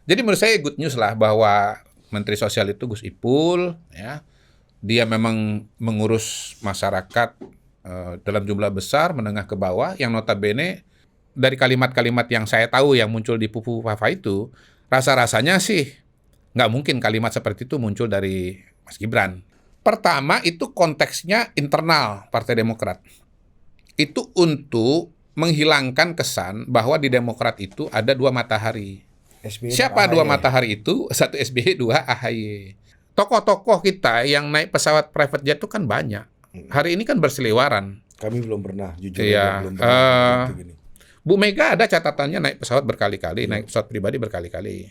Jadi menurut saya good news lah bahwa Menteri Sosial itu Gus Ipul, ya, dia memang mengurus masyarakat dalam jumlah besar, menengah ke bawah, yang notabene dari kalimat-kalimat yang saya tahu yang muncul di Pupu Fafa itu, rasa-rasanya sih nggak mungkin kalimat seperti itu muncul dari Mas Gibran. Pertama, itu konteksnya internal Partai Demokrat. Itu untuk menghilangkan kesan bahwa di Demokrat itu ada dua matahari. SBY Siapa dan dua AHY. matahari itu? Satu SBY, dua AHY. Tokoh-tokoh kita yang naik pesawat private jet itu kan banyak. Hari ini kan berseliweran. Kami belum pernah, jujur Iya, aja belum pernah gitu gini. Bu Mega ada catatannya naik pesawat berkali-kali, naik pesawat pribadi berkali-kali.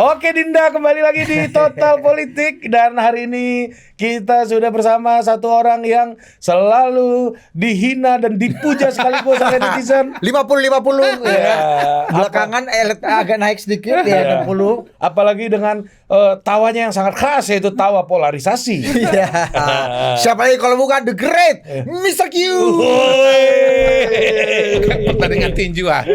Oke Dinda, kembali lagi di Total Politik. Dan hari ini kita sudah bersama satu orang yang selalu dihina dan dipuja sekaligus oleh netizen. 50-50 ya. Belakangan agak naik sedikit ya 60. Apalagi dengan tawanya yang sangat khas, yaitu tawa polarisasi. Iya. Siapa lagi kalau bukan The Great Mr. Q. Pertandingan tinju ah.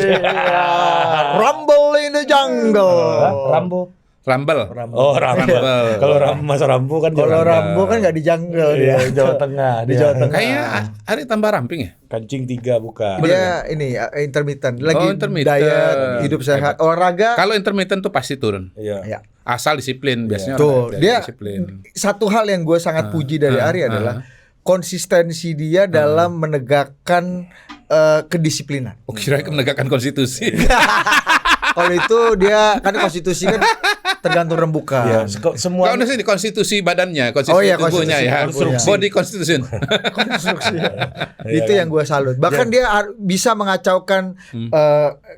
Rumble in the jungle. Rambo. Rumble. Oh, Rambo. Kalau Mas Rambo kan Kalau Rambo kan nggak di jungle dia. Jawa Tengah. Di Jawa Tengah. Kayaknya Ari tambah ramping ya? Kancing 3 bukan. Dia ini intermittent. Lagi intermittent. diet, hidup sehat, olahraga. Kalau intermittent tuh pasti turun. Iya. Ya. Asal disiplin biasanya. Tuh, orang dia disiplin. satu hal yang gue sangat puji dari Ari adalah konsistensi dia dalam menegakkan kedisiplinan. Oh, kira menegakkan konstitusi. Kalau itu dia kan konstitusi kan tergantung rembukan. Iya, semua Kalau di konstitusi badannya, konstitusi Oh iya, tubuhnya konstitusi ya. tubuhnya. Body constitution. Konstruksi. Iya Itu kan? yang gue salut. Bahkan dia bisa mengacaukan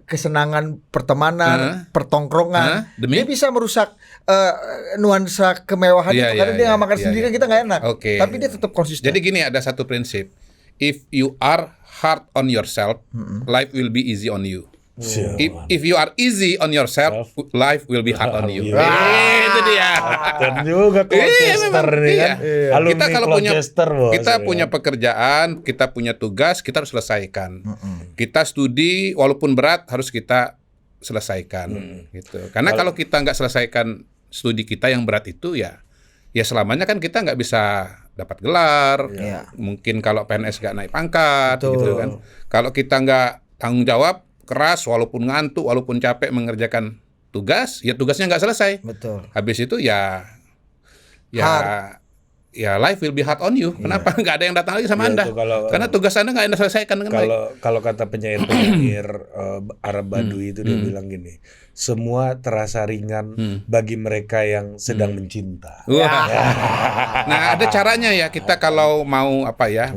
kesenangan pertemanan, pertongkrongan. Demi? Dia bisa merusak nuansa kemewahan Iya, itu karena iya, dia nggak iya, makan iya, sendiri iya. kan kita nggak enak. Oke. Tapi dia tetap konsisten. Jadi gini, ada satu prinsip. If you are hard on yourself, life will be easy on you. If you are easy on yourself, life will be hard on you. Itu dia. Dan juga Colchester memang, nih kan. iya. Alumni Kita kalau punya Colchester, bos. kita punya pekerjaan, kita punya tugas, kita harus selesaikan. Kita studi walaupun berat harus kita selesaikan gitu. Karena kalau kita nggak selesaikan studi kita yang berat itu ya selamanya kan kita nggak bisa dapat gelar. Iya. Mungkin kalau PNS nggak naik pangkat Betul. gitu kan. Kalau kita nggak tanggung jawab, keras walaupun ngantuk, walaupun capek mengerjakan tugas, ya tugasnya nggak selesai. Betul. Habis itu ya Hard. ya life will be hard on you. Kenapa nggak ada yang datang lagi sama Iya, Anda? tuh kalau- Karena tugas Anda nggak Anda selesaikan dengan baik. Kalau kata penyair Arab Badui itu dia bilang gini, semua terasa ringan bagi mereka yang sedang mencinta. Wah. Nah, ada caranya ya kita kalau mau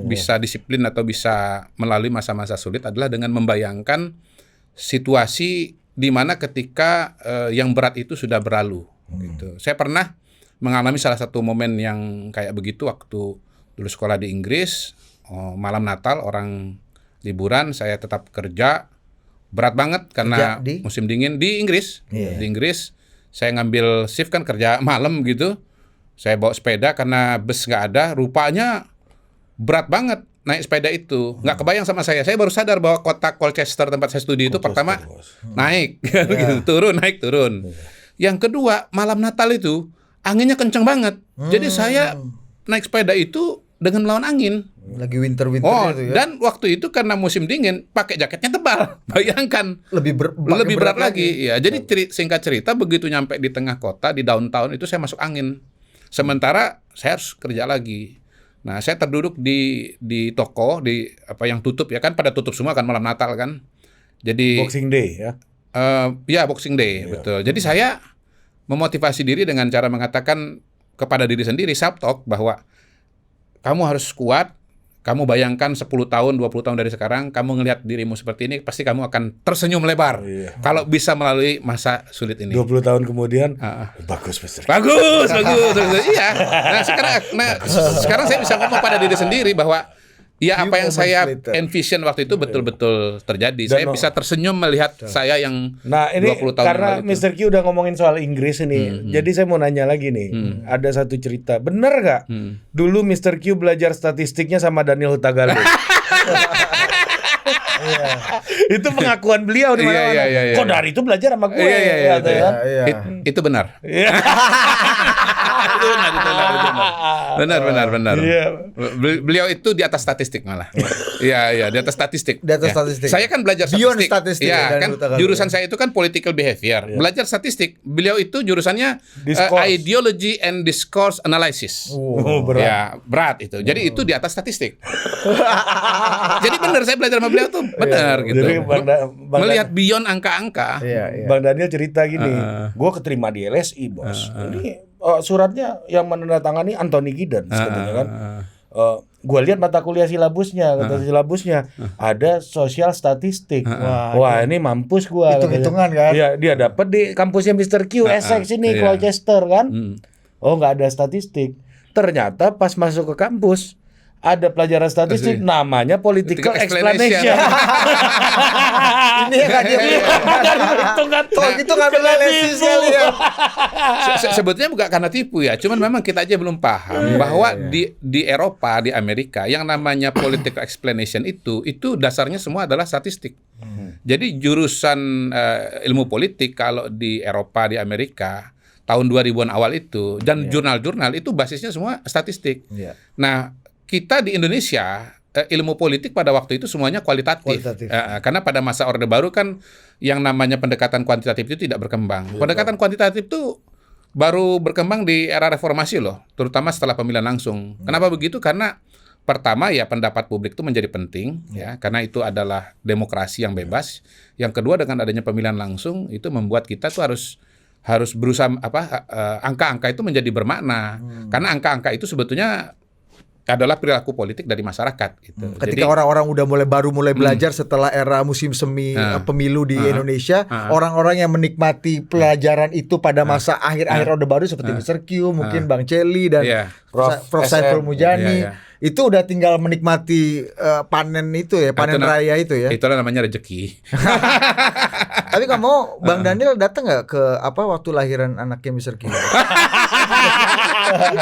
bisa disiplin atau bisa melalui masa-masa sulit adalah dengan membayangkan situasi di mana ketika yang berat itu sudah berlalu. Gitu. Saya pernah mengalami salah satu momen yang kayak begitu waktu dulu sekolah di Inggris, malam Natal orang liburan, saya tetap kerja. Berat banget karena Kerja di? musim dingin di Inggris. Iya. Di Inggris saya ngambil shift kan kerja malam gitu. Saya bawa sepeda karena bus nggak ada. Rupanya berat banget naik sepeda itu. Nggak kebayang sama saya. Saya baru sadar bahwa kota Colchester tempat saya studi itu pertama naik, gitu, turun, naik, turun. Yang kedua malam Natal itu anginnya kenceng banget. Jadi saya naik sepeda itu dengan melawan angin. Lagi winter Oh, itu ya. dan waktu itu karena musim dingin pakai jaketnya tebal. Bayangkan lebih berat lagi. Ya, jadi singkat cerita begitu nyampe di tengah kota di downtown itu saya masuk angin. Sementara saya harus kerja lagi. Nah, saya terduduk di toko yang tutup ya kan, pada tutup semua kan malam Natal kan. Jadi Boxing Day ya. ya Boxing Day, betul. Jadi saya memotivasi diri dengan cara mengatakan kepada diri sendiri self talk bahwa kamu harus kuat. Kamu bayangkan 10 tahun, 20 tahun dari sekarang, kamu ngelihat dirimu seperti ini, pasti kamu akan tersenyum lebar. Kalau bisa melalui masa sulit ini. 20 tahun kemudian, bagus Mr. Bagus. Iya. Nah, sekarang saya bisa ngomong pada diri sendiri bahwa Ya, Few apa yang moments saya later. envision waktu itu betul-betul terjadi. Saya bisa tersenyum melihat saya yang Nah ini 20 tahun karena yang lalu itu. Mr. Q udah ngomongin soal Inggris ini, jadi saya mau nanya lagi nih. Ada satu cerita, bener gak? Dulu Mr. Q belajar statistiknya sama Daniel Hutagalung. Itu pengakuan beliau di mana-mana. Iya. Kok dari itu belajar sama gue? Iya, Gitu kan? Iya. Itu benar. Iya. Benar. Iya. Beliau itu di atas statistik malah. Iya, di atas statistik. Di atas Ya. statistik. Saya kan belajar Beyond statistik. statistik ya, Ya, dan kan Hutagalung. jurusan saya itu kan political behavior. Belajar statistik. Beliau itu jurusannya Discourse. ideology and discourse analysis. Oh, berat. Ya, berat itu. Jadi itu di atas statistik. Jadi benar saya belajar sama beliau tuh benar gitu. Jadi Bang Melihat beyond angka-angka. Iya. Bang Daniel cerita gini, gue keterima di LSI bos. Ini suratnya yang menandatangani Anthony Giddens katanya kan. Gue lihat mata kuliah silabusnya, kata silabusnya ada sosial statistik. Wah ini mampus gue. Hitung-hitungan kan? Iya dia dapat di kampusnya Mr. Q, Essex ini, iya. Colchester kan. Oh nggak ada statistik. Ternyata pas masuk ke kampus ada pelajaran statistik namanya political explanation. Ini yang nggak dia itu ngambil LSI sekali ya. Sebetulnya bukan karena tipu ya, cuman memang kita aja belum paham bahwa di Eropa, di Amerika yang namanya political explanation itu dasarnya semua adalah statistik. Jadi jurusan ilmu politik kalau di Eropa, di Amerika tahun 2000-an awal itu dan jurnal-jurnal itu basisnya semua statistik. Iya. Nah, kita di Indonesia ilmu politik pada waktu itu semuanya kualitatif. Karena pada masa Orde Baru kan yang namanya pendekatan kuantitatif itu tidak berkembang. Pendekatan kuantitatif itu baru berkembang di era reformasi loh, terutama setelah pemilihan langsung. Kenapa begitu? Karena pertama ya pendapat publik itu menjadi penting ya, karena itu adalah demokrasi yang bebas. Yang kedua dengan adanya pemilihan langsung itu membuat kita tuh harus berusaha angka-angka itu menjadi bermakna. Karena angka-angka itu sebetulnya adalah perilaku politik dari masyarakat gitu. Ketika orang-orang udah mulai belajar setelah era musim semi pemilu di Indonesia, orang-orang yang menikmati pelajaran itu pada masa akhir-akhir Orde Baru seperti Mr. Q, mungkin Bang Celi dan Prof. Saiful Mujani, itu udah tinggal menikmati panen itu ya, panen raya itu ya. Itulah namanya rezeki. Tapi kamu Bang Daniel datang nggak ke waktu lahiran anaknya Mr. Q?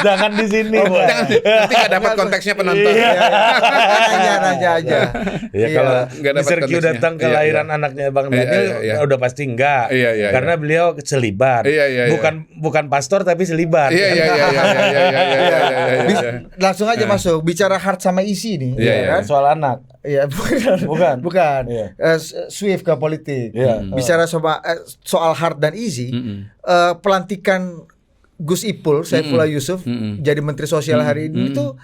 Jangan di sini. Nanti nggak dapat konteksnya penonton. Nanya aja. Ya kalau nggak dapat Mr. Q konteksnya. datang ke lahiran anaknya Bang Daniel udah pasti enggak. Iya. Karena beliau selibat. Iya. Bukan pastor tapi selibat. Iya. Langsung aja masuk bicara heart sama isi nih, Iya, ya kan? Soal anak. Iya, bukan. Iya. Swift ke politik. Iya. Bicara soal heart dan easy, pelantikan Gus Ipul, Saifullah Yusuf jadi Menteri Sosial hari ini itu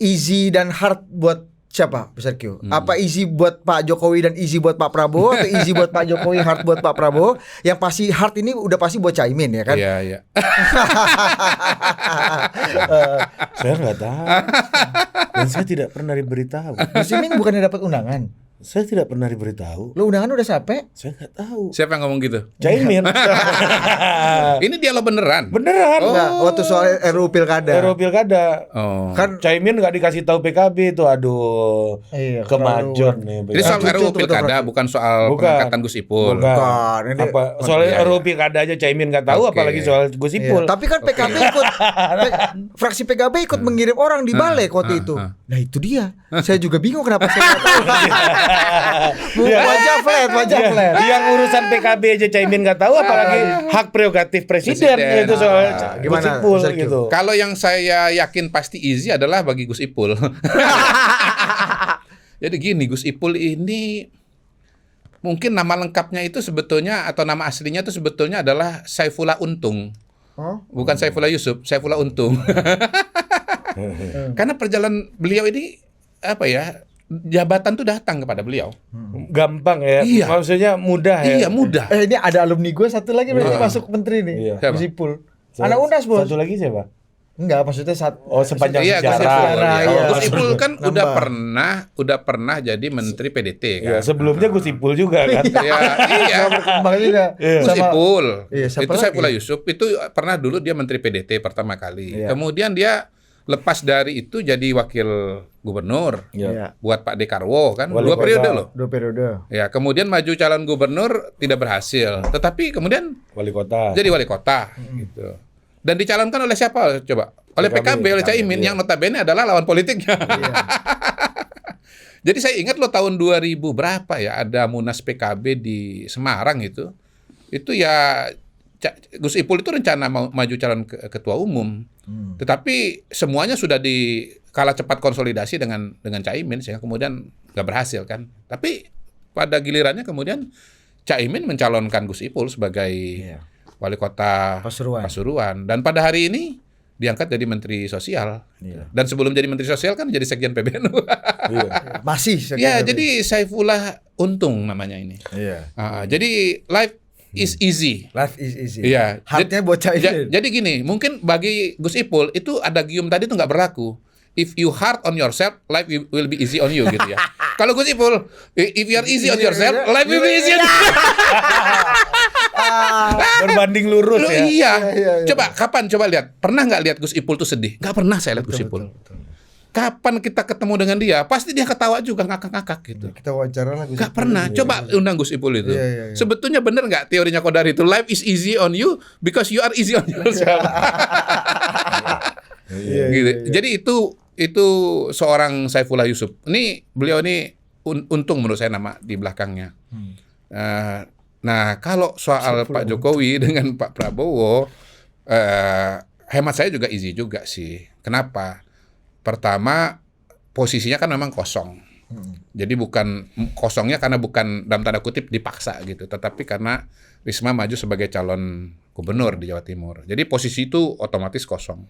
easy dan hard buat siapa, Besar Q? Apa easy buat Pak Jokowi dan easy buat Pak Prabowo atau easy buat Pak Jokowi, hard buat Pak Prabowo? Yang pasti hard ini udah pasti buat Caimin ya kan? Iya. Saya nggak tahu. Dan saya tidak pernah diberitahu. Gus Imin bukannya dapat undangan? Saya tidak pernah diberitahu. Lo undangan udah sampai? Saya nggak tahu. Siapa yang ngomong gitu? Caimin. Ini dialog beneran. Beneran. Enggak, waktu soal RUU Pilkada. RUU Pilkada. Oh. Kan Caimin nggak dikasih tahu PKB itu, aduh. Iya, Kemajon nih. Jadi soal Cucu RUU tuh betul, Pilkada Bro. bukan soal Bukan. pengangkatan Gus Ipul. Bukan, ini Apa soal iya. RUU Pilkada aja Caimin nggak tahu, Oke. apalagi soal Gus Iya, Ipul. tapi kan PKB fraksi PKB ikut mengirim orang di balik waktu itu. Nah itu dia. Saya juga bingung kenapa saya nggak tahu. Wajah flat. Yang urusan PKB aja Caimin nggak tahu, apalagi hak prerogatif presiden Presiden. itu soal Nah, Gus gimana, Ipul Besar Q? gitu. Kalau yang saya yakin pasti easy adalah bagi Gus Ipul. Jadi gini, Gus Ipul ini mungkin nama lengkapnya itu sebetulnya atau nama aslinya itu sebetulnya adalah Saifullah Untung. Bukan Saifullah Yusuf, Saifullah Untung. Karena perjalanan beliau ini apa ya? Jabatan tuh datang kepada beliau. Gampang ya, Iya. maksudnya mudah ya. Iya, mudah. Ini ada alumni gue satu lagi berarti masuk menteri nih. Iya. Gus Ipul. Anak UNAS bos. Satu lagi siapa? Enggak, maksudnya Sepanjang Iya, Gus sejarah. Ipul. Iya. Gus Ipul kan Nambah. udah pernah jadi Menteri PDT Ya, kan. sebelumnya Gus Ipul juga kan. Iya. Berkembang juga. Gus Sama Ipul. Iya, siapa Itu lagi? Saifullah Yusuf itu pernah dulu dia Menteri PDT pertama kali. Iya. Kemudian dia Lepas dari itu jadi wakil gubernur Ya. buat Pak Dekarwo kan, Wali 2 periode kota. loh. 2 periode. Ya, kemudian maju calon gubernur tidak berhasil, tetapi kemudian Wali kota. jadi wali kota gitu. Dan dicalonkan oleh siapa coba? Oleh PKB, oleh Caimin yang notabene adalah lawan politiknya. Jadi saya ingat loh tahun 2000 berapa ya ada Munas PKB di Semarang itu. Itu ya Gus Ipul itu rencana mau maju calon ketua umum. Tetapi semuanya sudah kalah cepat konsolidasi dengan Caimin sehingga kemudian nggak berhasil kan. Tapi pada gilirannya kemudian Caimin mencalonkan Gus Ipul sebagai wali kota Pasuruan. Dan pada hari ini diangkat jadi Menteri Sosial. Dan sebelum jadi Menteri Sosial kan jadi Sekjen PBNU. Masih. Ya, jadi Saifullah Untung namanya ini. Jadi life is easy. Life is easy. Iya. Hardnya bocah ini. Jadi gini, mungkin bagi Gus Ipul itu ada gium tadi itu nggak berlaku. If you hard on yourself, life will be easy on you gitu ya. Kalau Gus Ipul, if you are easy on yourself, life will be easy on you. Berbanding lurus Loh, ya. iya. Coba lihat? Pernah nggak lihat Gus Ipul tuh sedih? Nggak pernah saya lihat Gus Ipul. Kapan kita ketemu dengan dia, pasti dia ketawa juga, ngakak-ngakak gitu. Kita wawancara lah Gus Nggak Ipul. pernah. Coba undang Gus Ipul itu. Iya. Sebetulnya benar nggak teorinya Qadar itu? Life is easy on you because you are easy on yourself. Gitu. Jadi itu seorang Saifullah Yusuf. Beliau ini untung menurut saya nama di belakangnya. Nah, kalau soal Pak Jokowi dengan Pak Prabowo, hemat saya juga easy juga sih. Kenapa? Pertama, posisinya kan memang kosong. Jadi bukan kosongnya karena bukan dalam tanda kutip dipaksa gitu, tetapi karena Risma maju sebagai calon gubernur di Jawa Timur. Jadi posisi itu otomatis kosong.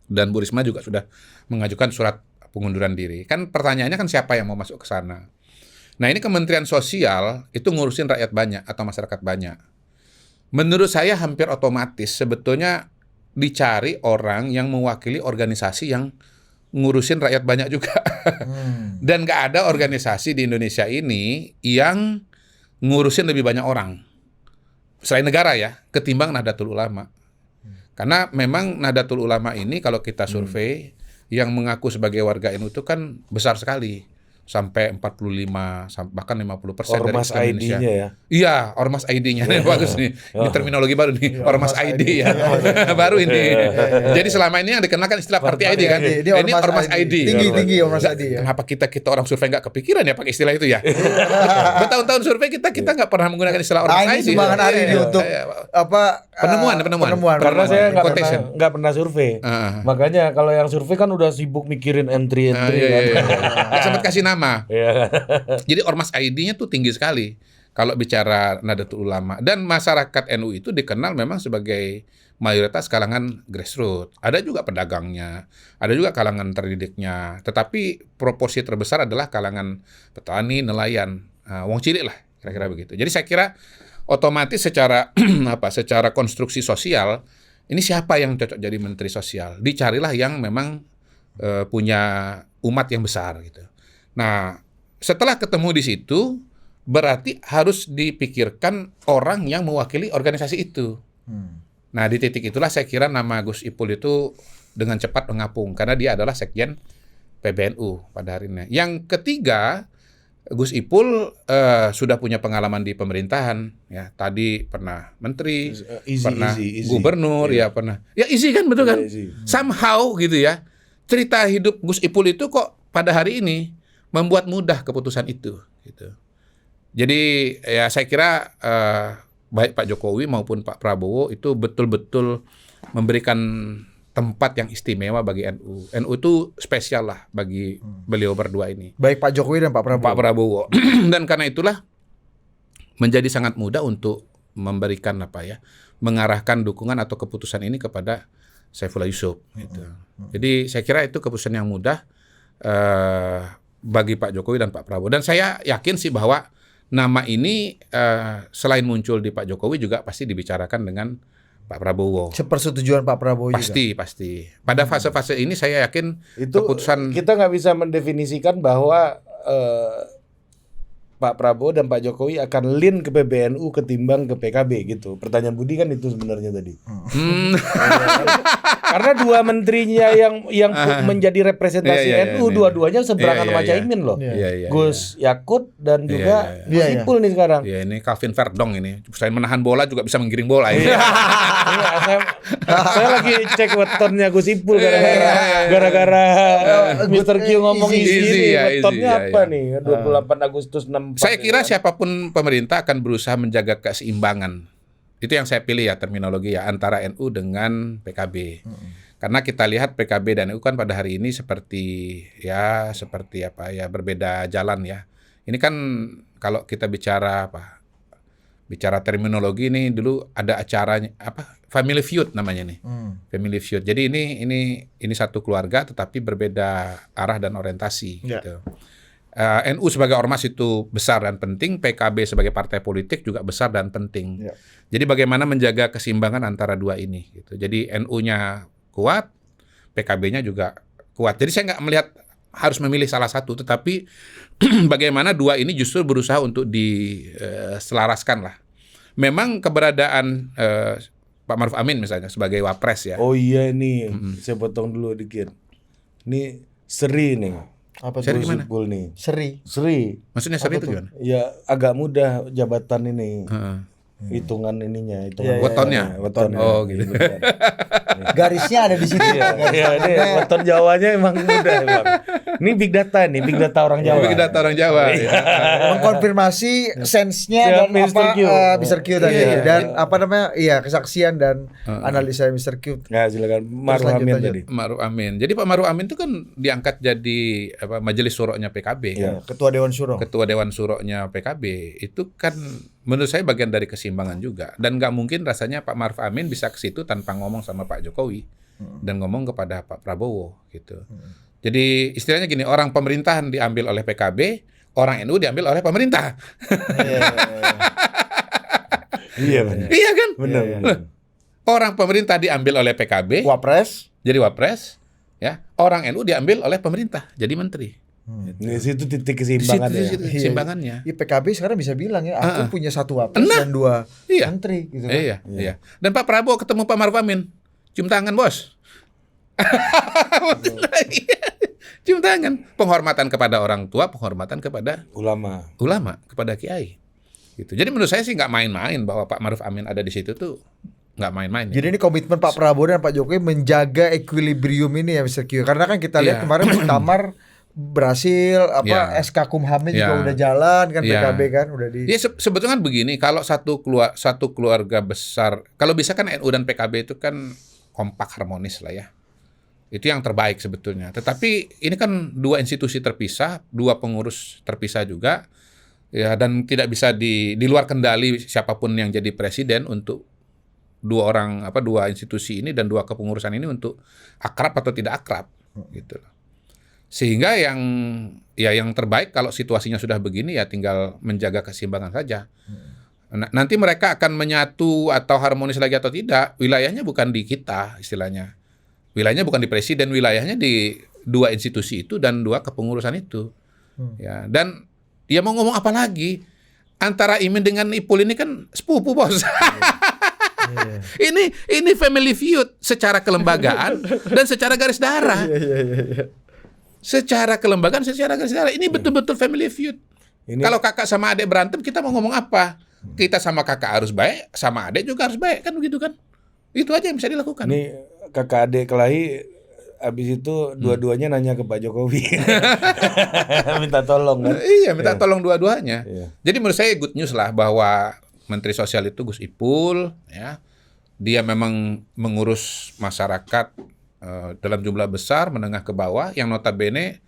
Dan Bu Risma juga sudah mengajukan surat pengunduran diri. Kan pertanyaannya kan siapa yang mau masuk ke sana? Nah, ini Kementerian Sosial itu ngurusin rakyat banyak atau masyarakat banyak. Menurut saya hampir otomatis sebetulnya dicari orang yang mewakili organisasi yang ngurusin rakyat banyak juga. Dan nggak ada organisasi di Indonesia ini yang ngurusin lebih banyak orang. Selain negara ya, ketimbang Nahdlatul Ulama. Karena memang Nahdlatul Ulama ini kalau kita survei, yang mengaku sebagai warga NU itu kan besar sekali. Sampai 45 bahkan 50% dari Ormas Indonesia. ID-nya ya. Iya, Ormas ID-nya. Bagus nih. Ini terminologi baru nih, Ormas ID ya. Baru ini. Jadi selama ini yang dikenalkan istilah Party ID kan. Ini Ormas ID. Tinggi Ormas ID ya. Kenapa kita orang survei nggak kepikiran ya pakai istilah itu ya? Bertahun-tahun survei kita nggak pernah menggunakan istilah Ormas ID. Sumbangan hari ini untuk apa? Penemuan. Karena saya Quotation. nggak pernah survei. Makanya kalau yang survei kan udah sibuk mikirin entry kan. Nggak sempat kasih nama. Iya. Jadi Ormas ID-nya tuh tinggi sekali kalau bicara Nahdlatul Ulama. Dan masyarakat NU itu dikenal memang sebagai mayoritas kalangan grassroots. Ada juga pedagangnya, ada juga kalangan terdidiknya. Tetapi proporsi terbesar adalah kalangan petani, nelayan, wong cilik lah, kira-kira begitu. Jadi saya kira otomatis secara secara konstruksi sosial ini siapa yang cocok jadi menteri sosial? Dicarilah yang memang punya umat yang besar gitu. Nah, setelah ketemu di situ, berarti harus dipikirkan orang yang mewakili organisasi itu. Nah, di titik itulah saya kira nama Gus Ipul itu dengan cepat mengapung, karena dia adalah Sekjen PBNU pada hari ini. Yang ketiga, Gus Ipul sudah punya pengalaman di pemerintahan. Ya, tadi pernah menteri, pernah gubernur, ya pernah. Ya easy kan, betul kan? Somehow gitu ya. Cerita hidup Gus Ipul itu kok pada hari ini membuat mudah keputusan itu gitu. Jadi ya saya kira baik Pak Jokowi maupun Pak Prabowo itu betul-betul memberikan tempat yang istimewa bagi NU. NU itu spesial lah bagi beliau berdua ini. Baik Pak Jokowi dan Pak Prabowo. Dan karena itulah menjadi sangat mudah untuk memberikan mengarahkan dukungan atau keputusan ini kepada Saifullah Yusuf gitu. Jadi saya kira itu keputusan yang mudah bagi Pak Jokowi dan Pak Prabowo. Dan saya yakin sih bahwa nama ini selain muncul di Pak Jokowi juga pasti dibicarakan dengan Pak Prabowo. Sepersetujuan Pak Prabowo pasti, juga. Pasti. Pada fase-fase ini saya yakin itu keputusan kita nggak bisa mendefinisikan bahwa Pak Prabowo dan Pak Jokowi akan lean ke PBNU ketimbang ke PKB gitu. Pertanyaan Budi kan itu sebenarnya tadi. Karena dua menterinya yang menjadi representasi Iya, NU dua-duanya seberangan Iya, sama iya, Caimin loh. Iya. Gus Yakut dan juga Iya, Gus iya. Ipul nih sekarang. Ya ini Calvin Verdong ini. Selain menahan bola juga bisa menggiring bola ini. Iya, saya lagi cek wetonnya Gus Ipul gara-gara Mr. Q ngomong Easy, easy easy, nih. ya, Wetonnya easy, apa ya. nih? 28 Agustus 64. Saya kira siapapun pemerintah akan berusaha menjaga keseimbangan. Itu yang saya pilih ya terminologi ya antara NU dengan PKB. Karena kita lihat PKB dan NU kan pada hari ini seperti apa ya berbeda jalan ya. Ini kan kalau kita bicara bicara terminologi ini dulu ada acaranya Family Feud namanya nih. Family Feud. Jadi ini satu keluarga tetapi berbeda arah dan orientasi Ya. gitu. NU sebagai ormas itu besar dan penting, PKB sebagai partai politik juga besar dan penting. Ya. Jadi bagaimana menjaga keseimbangan antara dua ini gitu. Jadi NU-nya kuat, PKB-nya juga kuat. Jadi saya nggak melihat harus memilih salah satu, tetapi bagaimana dua ini justru berusaha untuk diselaraskan lah. Memang keberadaan Pak Maruf Amin misalnya sebagai wapres ya. Oh iya nih, saya potong dulu dikit. Ini Sri nih. Apa Sri tuh? gimana? Ipul nih. Seri. Sri. Maksudnya seri itu gimana? Ya agak mudah jabatan ini. Heeh. Hitungan ininya, Iya, hitungan Wetonnya? wetonnya. Oh, gitu. Iya, benar. Garisnya ada di situ. Iya, ini weton Jawanya emang mudah emang. Ini big data orang Jawa. Bagi data orang Jawa. Iya. ya. Mengkonfirmasi sense-nya Ya, dan Mr. apa Q. Mr. Q tadi Iya, dan apa namanya kesaksian dan analisa Mr. Q. Nah, silakan Maruf lanjut, Amin lanjut. tadi. Maruf Amin. Jadi Pak Maruf Amin itu kan diangkat jadi majelis syuronya PKB. Iya. Ketua Dewan Syuro. Ketua Dewan Syuronya PKB itu kan menurut saya bagian dari keseimbangan juga, dan nggak mungkin rasanya Pak Maruf Amin bisa ke situ tanpa ngomong sama Pak Jokowi dan ngomong kepada Pak Prabowo gitu. Jadi istilahnya gini, orang pemerintahan diambil oleh PKB, orang NU diambil oleh pemerintah. Iya benar. Iya kan? Benar. Loh, orang pemerintah diambil oleh PKB Wapres. jadi wapres, ya. Orang NU diambil oleh pemerintah jadi menteri. Di situ titik Di situ, keseimbangan di ya. situ keseimbangannya. Iya, PKB sekarang bisa bilang ya, aku punya satu wapres Nah. dan dua Iya. menteri gitu kan. Iya. Dan Pak Prabowo ketemu Pak Maruf Amin, cium tangan bos. Cium tangan, penghormatan kepada orang tua, penghormatan kepada Ulama. ulama, kepada kiai. Gitu. Jadi menurut saya sih nggak main-main bahwa Pak Maruf Amin ada di situ tuh nggak main-main. Jadi ini komitmen Pak Prabowo dan Pak Jokowi menjaga equilibrium ini ya Mr. Q. Karena kan kita lihat Iya. kemarin Muktamar berhasil Iya. SK Kumhamnya juga Iya. udah jalan kan Iya. PKB kan udah di Ya sebetulnya kan begini, kalau satu keluarga besar, kalau bisa kan NU dan PKB itu kan kompak harmonis lah ya. Itu yang terbaik sebetulnya. Tetapi ini kan dua institusi terpisah, dua pengurus terpisah juga, ya, dan tidak bisa di luar kendali siapapun yang jadi presiden untuk dua institusi ini dan dua kepengurusan ini untuk akrab atau tidak akrab, gitu loh. Sehingga yang terbaik kalau situasinya sudah begini ya tinggal menjaga keseimbangan saja. Nanti mereka akan menyatu atau harmonis lagi atau tidak, wilayahnya bukan di kita istilahnya. Wilayahnya bukan di presiden, wilayahnya di dua institusi itu dan dua kepengurusan itu. Ya, dan dia mau ngomong apa lagi? Antara Imin dengan Ipul ini kan sepupu, Bos. Ini family feud secara kelembagaan dan secara garis darah. Secara kelembagaan, secara garis darah. Ini betul-betul family feud. Kalau kakak sama adik berantem, kita mau ngomong apa? Kita sama kakak harus baik, sama adik juga harus baik, kan begitu kan? Itu aja yang bisa dilakukan. Ini kakak adik kelahi, abis itu dua-duanya nanya ke Pak Jokowi. Minta tolong kan? Iya, minta tolong dua-duanya. Iya. Jadi menurut saya good news lah bahwa Menteri Sosial itu Gus Ipul, ya, dia memang mengurus masyarakat dalam jumlah besar, menengah ke bawah, yang notabene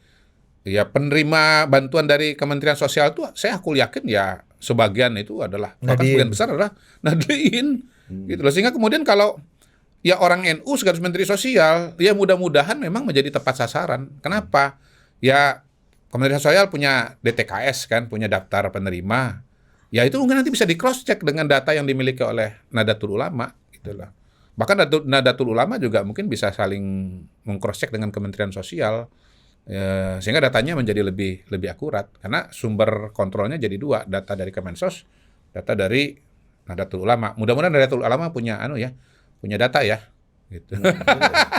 ya penerima bantuan dari Kementerian Sosial itu aku yakin ya sebagian itu adalah bahkan sebagian besar adalah Nahdlatin. Gitu loh. Sehingga kemudian kalau ya orang NU sebagai Menteri Sosial, ya mudah-mudahan memang menjadi tepat sasaran. Kenapa? Ya Kementerian Sosial punya DTKS kan, punya daftar penerima. Ya itu mungkin nanti bisa di cross check dengan data yang dimiliki oleh Nahdlatul Ulama gitu loh. Bahkan Nahdlatul Ulama juga mungkin bisa saling meng-cross check dengan Kementerian Sosial. Ya, sehingga datanya menjadi lebih akurat karena sumber kontrolnya jadi dua, data dari Kemensos, data dari Nahdlatul Ulama. Mudah-mudahan Nahdlatul Ulama punya punya data ya. gitu.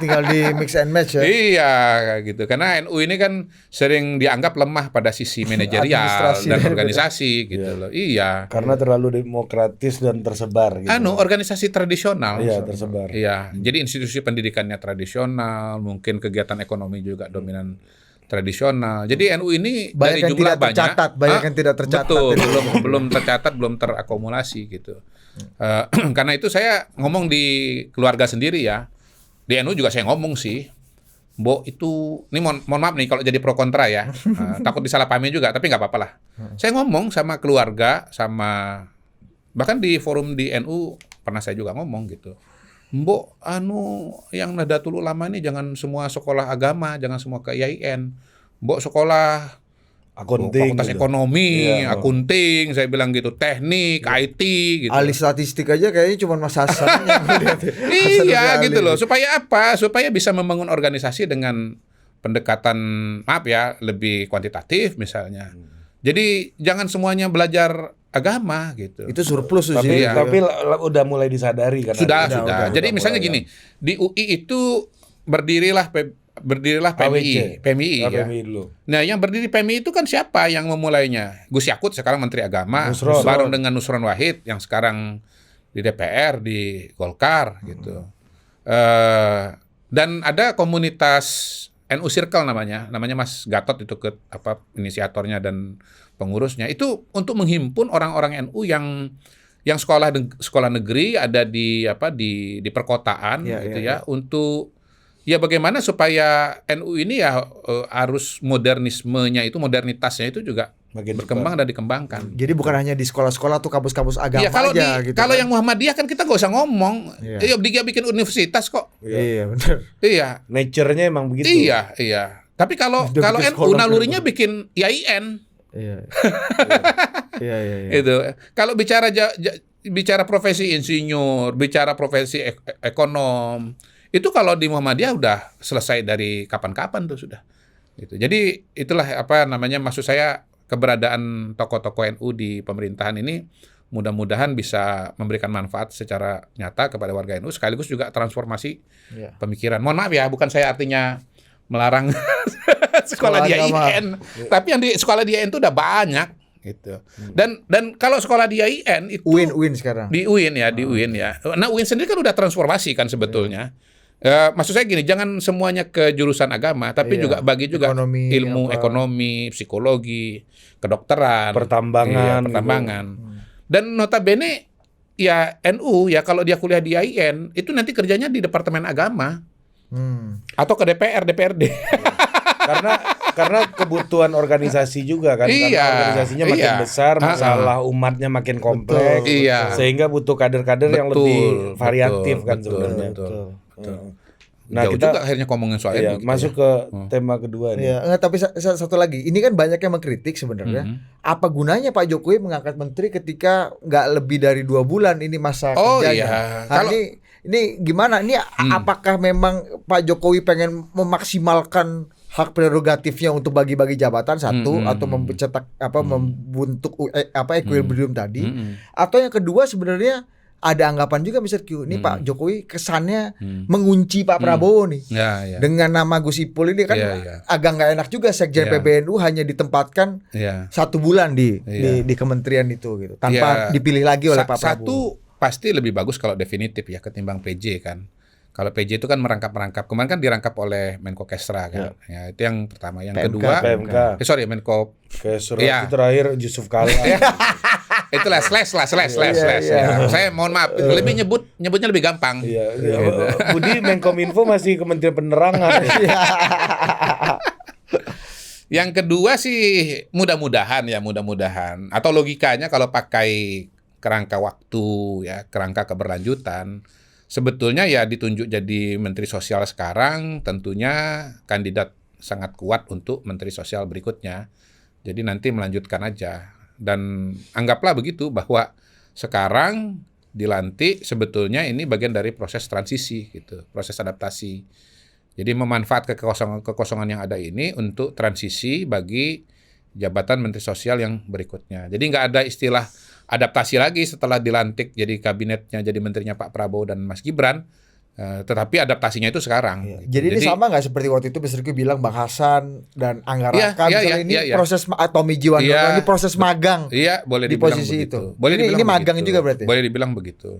Tinggal di mix and match ya. Iya, kayak gitu. Karena NU ini kan sering dianggap lemah pada sisi manajerial Administrasi dan dan organisasi gitu loh. Iya. Karena terlalu demokratis dan tersebar gitu. Organisasi tradisional. Iya, tersebar. Iya, jadi institusi pendidikannya tradisional, mungkin kegiatan ekonomi juga dominan tradisional. Jadi NU ini Banyak dari yang jumlah tidak tercatat, banyak yang tidak tercatat. Betul, Jadi- belum tercatat, belum terakumulasi gitu. Karena itu saya ngomong di keluarga sendiri ya. Di NU juga saya ngomong sih. Mbok itu, ini mohon maaf nih kalau jadi pro kontra ya. Takut disalahpahami juga, tapi nggak apa-apa lah. Saya ngomong sama keluarga, sama bahkan di forum di NU pernah saya juga ngomong gitu. Mbok, yang Nahdlatul Ulama ini jangan semua sekolah agama, jangan semua ke IAIN. Mbok sekolah Akunting fakultas gitu. ekonomi, Iya. akunting, saya bilang gitu, teknik, IT gitu. Ahli statistik aja kayaknya cuma Mas Hasan yang melihat ya. Hasan Iya udah gitu ahli. loh. Supaya apa? Supaya bisa membangun organisasi dengan pendekatan, maaf ya, lebih kuantitatif misalnya. Jadi jangan semuanya belajar agama gitu. Itu surplus tuh Tapi sih. Iya. udah mulai disadari kan. Sudah. Udah Jadi misalnya mulai, gini, di UI itu berdirilah PMI, PMI ya. ya. PMI dulu. Nah, yang berdiri PMI itu kan siapa yang memulainya? Gus Yakut sekarang Menteri Agama, Nusron. bareng dengan Nusron Wahid yang sekarang di DPR, di Golkar gitu. Dan ada komunitas NU Circle namanya Mas Gatot itu inisiatornya dan pengurusnya. Itu untuk menghimpun orang-orang NU yang sekolah negeri ada di perkotaan Ya, gitu ya, ya, untuk ya bagaimana supaya NU ini ya arus modernitasnya itu juga Makin berkembang dan dikembangkan. Jadi bukan hanya di sekolah-sekolah tuh kampus-kampus agama Iya, kalau aja gitu. kalau kan. yang Muhammadiyah kan kita nggak usah ngomong. Iya. Iya, dia bikin universitas kok. Iya, benar. Iya. Nature-nya emang begitu. Iya. Tapi kalau Udah bikin NU sekolah, nalurinya bikin IAIN Iya. Iya, iya, iya. itu. Kalau bicara profesi insinyur, bicara profesi ekonom, itu kalau di Muhammadiyah udah selesai dari kapan-kapan tuh sudah. Gitu. Jadi itulah maksud saya, keberadaan tokoh-tokoh NU di pemerintahan ini mudah-mudahan bisa memberikan manfaat secara nyata kepada warga NU, sekaligus juga transformasi Iya. pemikiran. Mohon maaf ya, bukan saya artinya melarang sekolah di agama. IAIN, tapi yang di sekolah di IAIN itu udah banyak gitu. Dan kalau sekolah di IAIN itu UIN sekarang. di UIN ya. Nah, UIN sendiri kan udah transformasi kan sebetulnya. Maksud saya gini, jangan semuanya ke jurusan agama, tapi Iya. juga bagi juga Ekonomi, ilmu apa. ekonomi, psikologi, kedokteran, Pertambangan, iya, pertambangan. Dan notabene ya NU ya kalau dia kuliah di IAIN itu nanti kerjanya di Departemen Agama atau ke DPRD. karena kebutuhan organisasi juga kan. Iya, Karena organisasinya makin iya. besar, masalah umatnya makin kompleks. Betul, iya. Sehingga butuh kader-kader yang lebih variatif kan sebenarnya. Betul. Nah, Jauh kita juga akhirnya ngomongin soal iya, NU gitu masuk ya. ke tema kedua nih. Iya, enggak, tapi satu lagi. Ini kan banyak yang mengkritik sebenarnya. Apa gunanya Pak Jokowi mengangkat menteri ketika nggak lebih dari 2 bulan ini masa Oh, kerjanya? iya. Nah, Kalau- ini gimana? Ini apakah memang Pak Jokowi pengen memaksimalkan hak prerogatifnya untuk bagi-bagi jabatan satu, atau membentuk equilibrium tadi, atau yang kedua sebenarnya ada anggapan juga Mr. Q, ini Pak Jokowi kesannya mengunci Pak Prabowo nih. Ya. Dengan nama Gus Ipul ini kan Iya, iya. agak nggak enak juga Sekjen Iya. PBNU hanya ditempatkan Iya. 1 bulan di Iya. di kementerian itu gitu, tanpa Iya. dipilih lagi oleh Pak Satu Prabowo. pasti lebih bagus kalau definitif ya ketimbang PJ kan. Kalau PJ itu kan merangkap-rangkap. Kemarin kan dirangkap oleh Menko Kesra kan. Ya, itu yang pertama. Yang PMK. kedua, PMK. Menko. Kayak surat Iya. itu terakhir Yusuf Kala. Itulah slash. Iya. Ya. Saya mohon maaf, nyebutnya lebih gampang. Iya. Budi Menkominfo masih Kementerian Penerangan. Yang kedua sih mudah-mudahan atau logikanya kalau pakai kerangka waktu ya, kerangka keberlanjutan, sebetulnya ya ditunjuk jadi Menteri Sosial sekarang tentunya kandidat sangat kuat untuk Menteri Sosial berikutnya. Jadi nanti melanjutkan aja. Dan anggaplah begitu bahwa sekarang dilantik sebetulnya ini bagian dari proses transisi gitu, proses adaptasi. Jadi memanfaatkan kekosongan yang ada ini untuk transisi bagi jabatan Menteri Sosial yang berikutnya. Jadi nggak ada istilah adaptasi lagi setelah dilantik jadi kabinetnya, jadi menterinya Pak Prabowo dan Mas Gibran. Tetapi adaptasinya itu sekarang. Iya. Gitu. Jadi ini sama nggak seperti waktu itu Mr. Q bilang Bang Hasan dan Angga Iya, Raka, iya, misalnya iya, ini iya, iya. proses Tommy Jiwandono Iya, ini proses magang Iya, boleh di dibilang posisi begitu. itu. Boleh Ini dibilang magang begitu. juga berarti? Boleh dibilang begitu.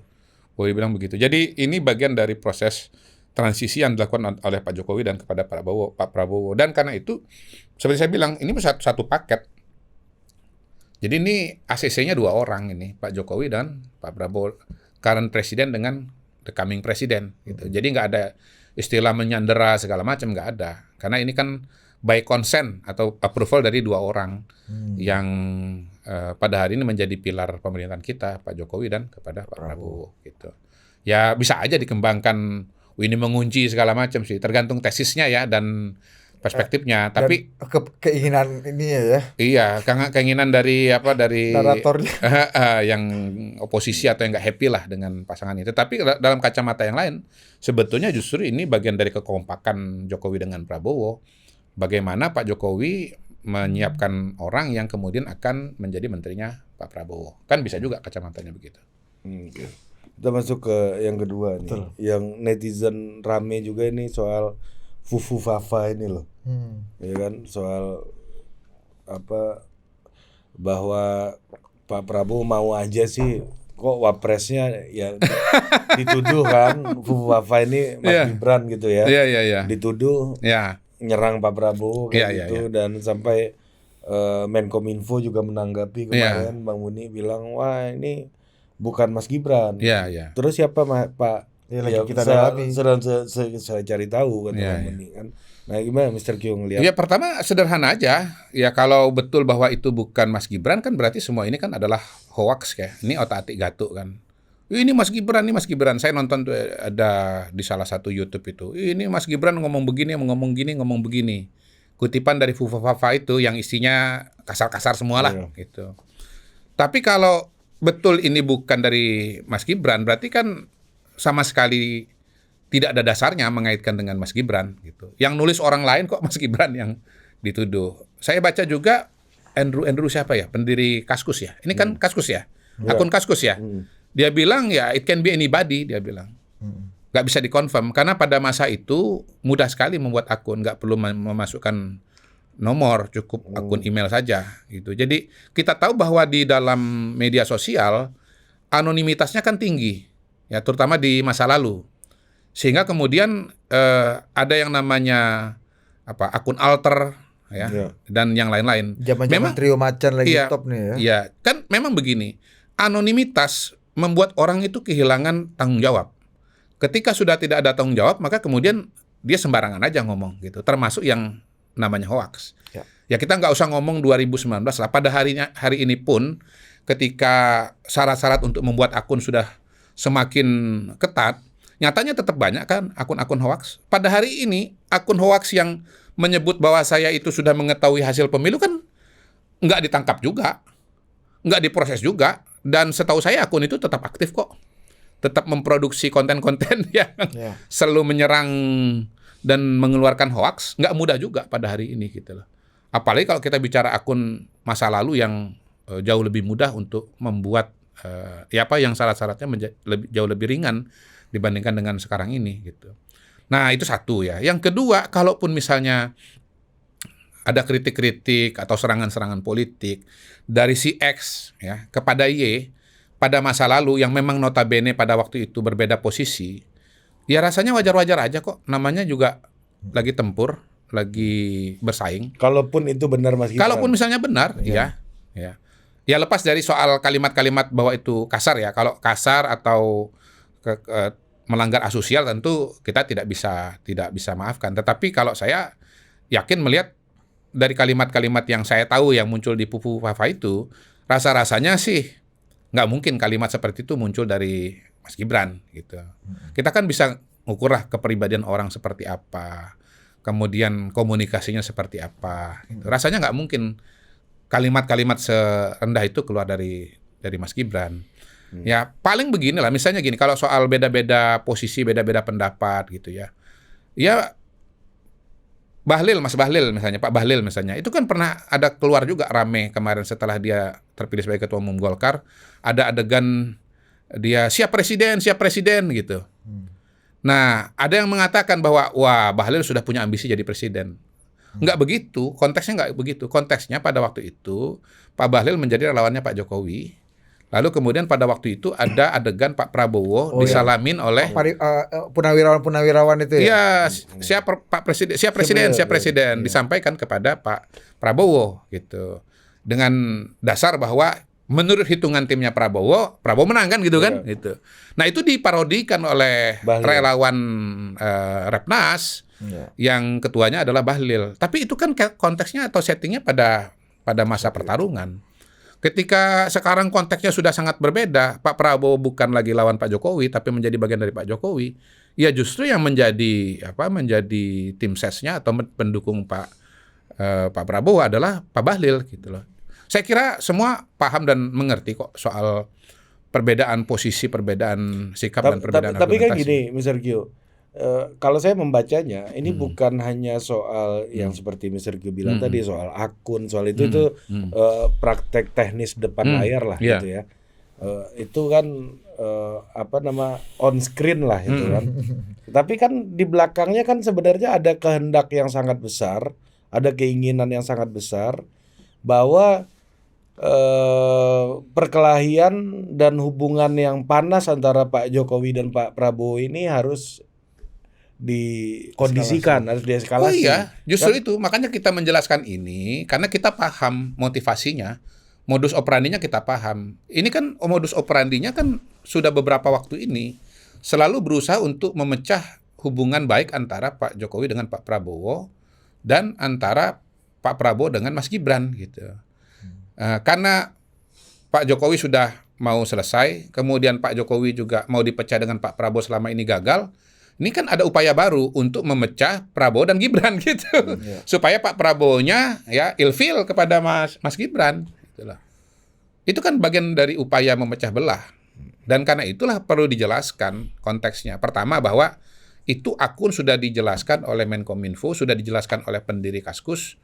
Boleh dibilang begitu. Jadi ini bagian dari proses transisi yang dilakukan oleh Pak Jokowi dan kepada Pak Prabowo. Dan karena itu, seperti saya bilang, ini satu paket. Jadi ini ACC-nya 2 orang ini, Pak Jokowi dan Pak Prabowo. Current presiden dengan the coming presiden. Gitu. Jadi nggak ada istilah menyandera segala macam, nggak ada. Karena ini kan by consent atau approval dari 2 orang yang pada hari ini menjadi pilar pemerintahan kita, Pak Jokowi dan kepada Pak Prabowo. Gitu. Ya bisa aja dikembangkan, ini mengunci segala macam sih, tergantung tesisnya ya dan perspektifnya. Tapi keinginan ini ya. iya, keinginan dari Naratornya. yang oposisi atau yang nggak happy lah dengan pasangan itu. Tapi dalam kacamata yang lain, sebetulnya justru ini bagian dari kekompakan Jokowi dengan Prabowo. Bagaimana Pak Jokowi menyiapkan orang yang kemudian akan menjadi menterinya Pak Prabowo. Kan bisa juga kacamatanya begitu. Oke. Kita masuk ke yang kedua nih. Betul. Yang netizen rame juga ini soal Fufu Fafa ini loh. Ya kan, soal apa, bahwa Pak Prabowo mau aja sih kok wapresnya ya dituduh kan Fufu Fafa ini Mas Iya. Gibran gitu ya. Iya, iya, iya. Dituduh Ya, nyerang Pak Prabowo kayak Iya, gitu dan sampai Menkominfo juga menanggapi kemarin, Bang Muni bilang wah ini bukan Mas Gibran. iya, iya. Terus siapa Pak? Ya, lagi kita dalami. Sedang saya cari tahu kan Iya, Bang Muni kan. Nah gimana Mr. Q ngelihat? Ya pertama sederhana aja. Ya kalau betul bahwa itu bukan Mas Gibran kan berarti semua ini kan adalah hoax ya. Ini otak-atik gatuk kan. Ini Mas Gibran, ini Mas Gibran. Saya nonton tuh ada di salah satu YouTube itu. Ini Mas Gibran ngomong begini, ngomong gini, ngomong begini. Kutipan dari Fufu Fafa itu yang isinya kasar-kasar semualah gitu. Tapi kalau betul ini bukan dari Mas Gibran, berarti kan sama sekali tidak ada dasarnya mengaitkan dengan Mas Gibran gitu. Yang nulis orang lain kok Mas Gibran yang dituduh. Saya baca juga Andrew siapa ya? Pendiri Kaskus ya. Ini kan Kaskus ya. Akun Kaskus ya. Dia bilang ya it can be anybody, dia bilang. Nggak bisa dikonfirm karena pada masa itu mudah sekali membuat akun, nggak perlu memasukkan nomor, cukup akun email saja gitu. Jadi kita tahu bahwa di dalam media sosial anonimitasnya kan tinggi ya, terutama di masa lalu. Sehingga kemudian ada yang namanya akun alter ya dan yang lain-lain. Zaman-zaman trio macan lagi iya, top nih ya. Iya, kan memang begini. Anonimitas membuat orang itu kehilangan tanggung jawab. Ketika sudah tidak ada tanggung jawab, maka kemudian dia sembarangan aja ngomong gitu. Termasuk yang namanya hoax. Ya kita nggak usah ngomong 2019 lah. Pada hari ini pun ketika syarat-syarat untuk membuat akun sudah semakin ketat, nyatanya tetap banyak kan akun-akun hoax. Pada hari ini akun hoax yang menyebut bahwa saya itu sudah mengetahui hasil pemilu kan nggak ditangkap juga, nggak diproses juga. Dan setahu saya akun itu tetap aktif kok. Tetap memproduksi konten-konten yang selalu menyerang dan mengeluarkan hoax, nggak mudah juga pada hari ini gitu loh. Apalagi kalau kita bicara akun masa lalu yang jauh lebih mudah untuk membuat yang syarat-syaratnya jauh lebih ringan dibandingkan dengan sekarang ini gitu. Nah itu satu ya. Yang kedua, kalaupun misalnya ada kritik-kritik atau serangan-serangan politik dari si X ya kepada Y pada masa lalu yang memang notabene pada waktu itu berbeda posisi, ya rasanya wajar-wajar aja kok. Namanya juga lagi tempur, lagi bersaing. Kalaupun itu benar Mas Gibran. Kalaupun misalnya benar, ya. Ya lepas dari soal kalimat-kalimat bahwa itu kasar ya. Kalau kasar atau melanggar asosial tentu kita tidak bisa maafkan. Tetapi kalau saya yakin melihat dari kalimat-kalimat yang saya tahu yang muncul di Fufu Fafa itu, rasa-rasanya sih nggak mungkin kalimat seperti itu muncul dari Mas Gibran gitu. Kita kan bisa ngukurlah kepribadian orang seperti apa, kemudian komunikasinya seperti apa. Gitu. Rasanya nggak mungkin kalimat-kalimat serendah itu keluar dari Mas Gibran. Ya paling beginilah, misalnya gini, kalau soal beda-beda posisi, beda-beda pendapat gitu ya. Ya Mas Bahlil misalnya, Pak Bahlil misalnya, itu kan pernah ada keluar juga rame kemarin setelah dia terpilih sebagai ketua umum Golkar, ada adegan dia siap presiden gitu. Nah, ada yang mengatakan bahwa wah Bahlil sudah punya ambisi jadi presiden. Nggak begitu, konteksnya nggak begitu. Konteksnya pada waktu itu Pak Bahlil menjadi relawannya Pak Jokowi. Lalu kemudian pada waktu itu ada adegan Pak Prabowo disalamin oleh punawirawan itu ya. Iya, siap presiden disampaikan kepada Pak Prabowo gitu. Dengan dasar bahwa menurut hitungan timnya Prabowo menang kan gitu kan gitu. Nah, itu diparodikan oleh relawan Repnas yang ketuanya adalah Bahlil. Tapi itu kan konteksnya atau settingnya pada masa pertarungan. Ketika sekarang konteksnya sudah sangat berbeda, Pak Prabowo bukan lagi lawan Pak Jokowi tapi menjadi bagian dari Pak Jokowi. Ya justru yang menjadi tim sesnya atau pendukung Pak Prabowo adalah Pak Bahlil gitu loh. Saya kira semua paham dan mengerti kok soal perbedaan posisi, perbedaan sikap dan perbedaan argumentasi. Tapi kan gini, Mr. Q, kalau saya membacanya, ini bukan hanya soal yang seperti Mr. Q bilang tadi soal akun, soal itu praktek teknis depan layar lah gitu ya. Itu kan on screen lah itu kan. Tapi kan di belakangnya kan sebenarnya ada kehendak yang sangat besar, ada keinginan yang sangat besar bahwa perkelahian dan hubungan yang panas antara Pak Jokowi dan Pak Prabowo ini harus dikondisikan, harus dieskalasi. Oh iya, justru itu makanya kita menjelaskan ini karena kita paham motivasinya, modus operandinya kita paham. Ini kan modus operandinya kan sudah beberapa waktu ini selalu berusaha untuk memecah hubungan baik antara Pak Jokowi dengan Pak Prabowo dan antara Pak Prabowo dengan Mas Gibran gitu. Karena Pak Jokowi sudah mau selesai, kemudian Pak Jokowi juga mau dipecah dengan Pak Prabowo selama ini gagal. Ini kan ada upaya baru untuk memecah Prabowo dan Gibran gitu, supaya Pak Prabowo-nya ya ilfil kepada Mas Gibran. Itulah. Itu kan bagian dari upaya memecah belah. Dan karena itulah perlu dijelaskan konteksnya. Pertama bahwa itu akun sudah dijelaskan oleh Menkominfo, sudah dijelaskan oleh pendiri Kaskus.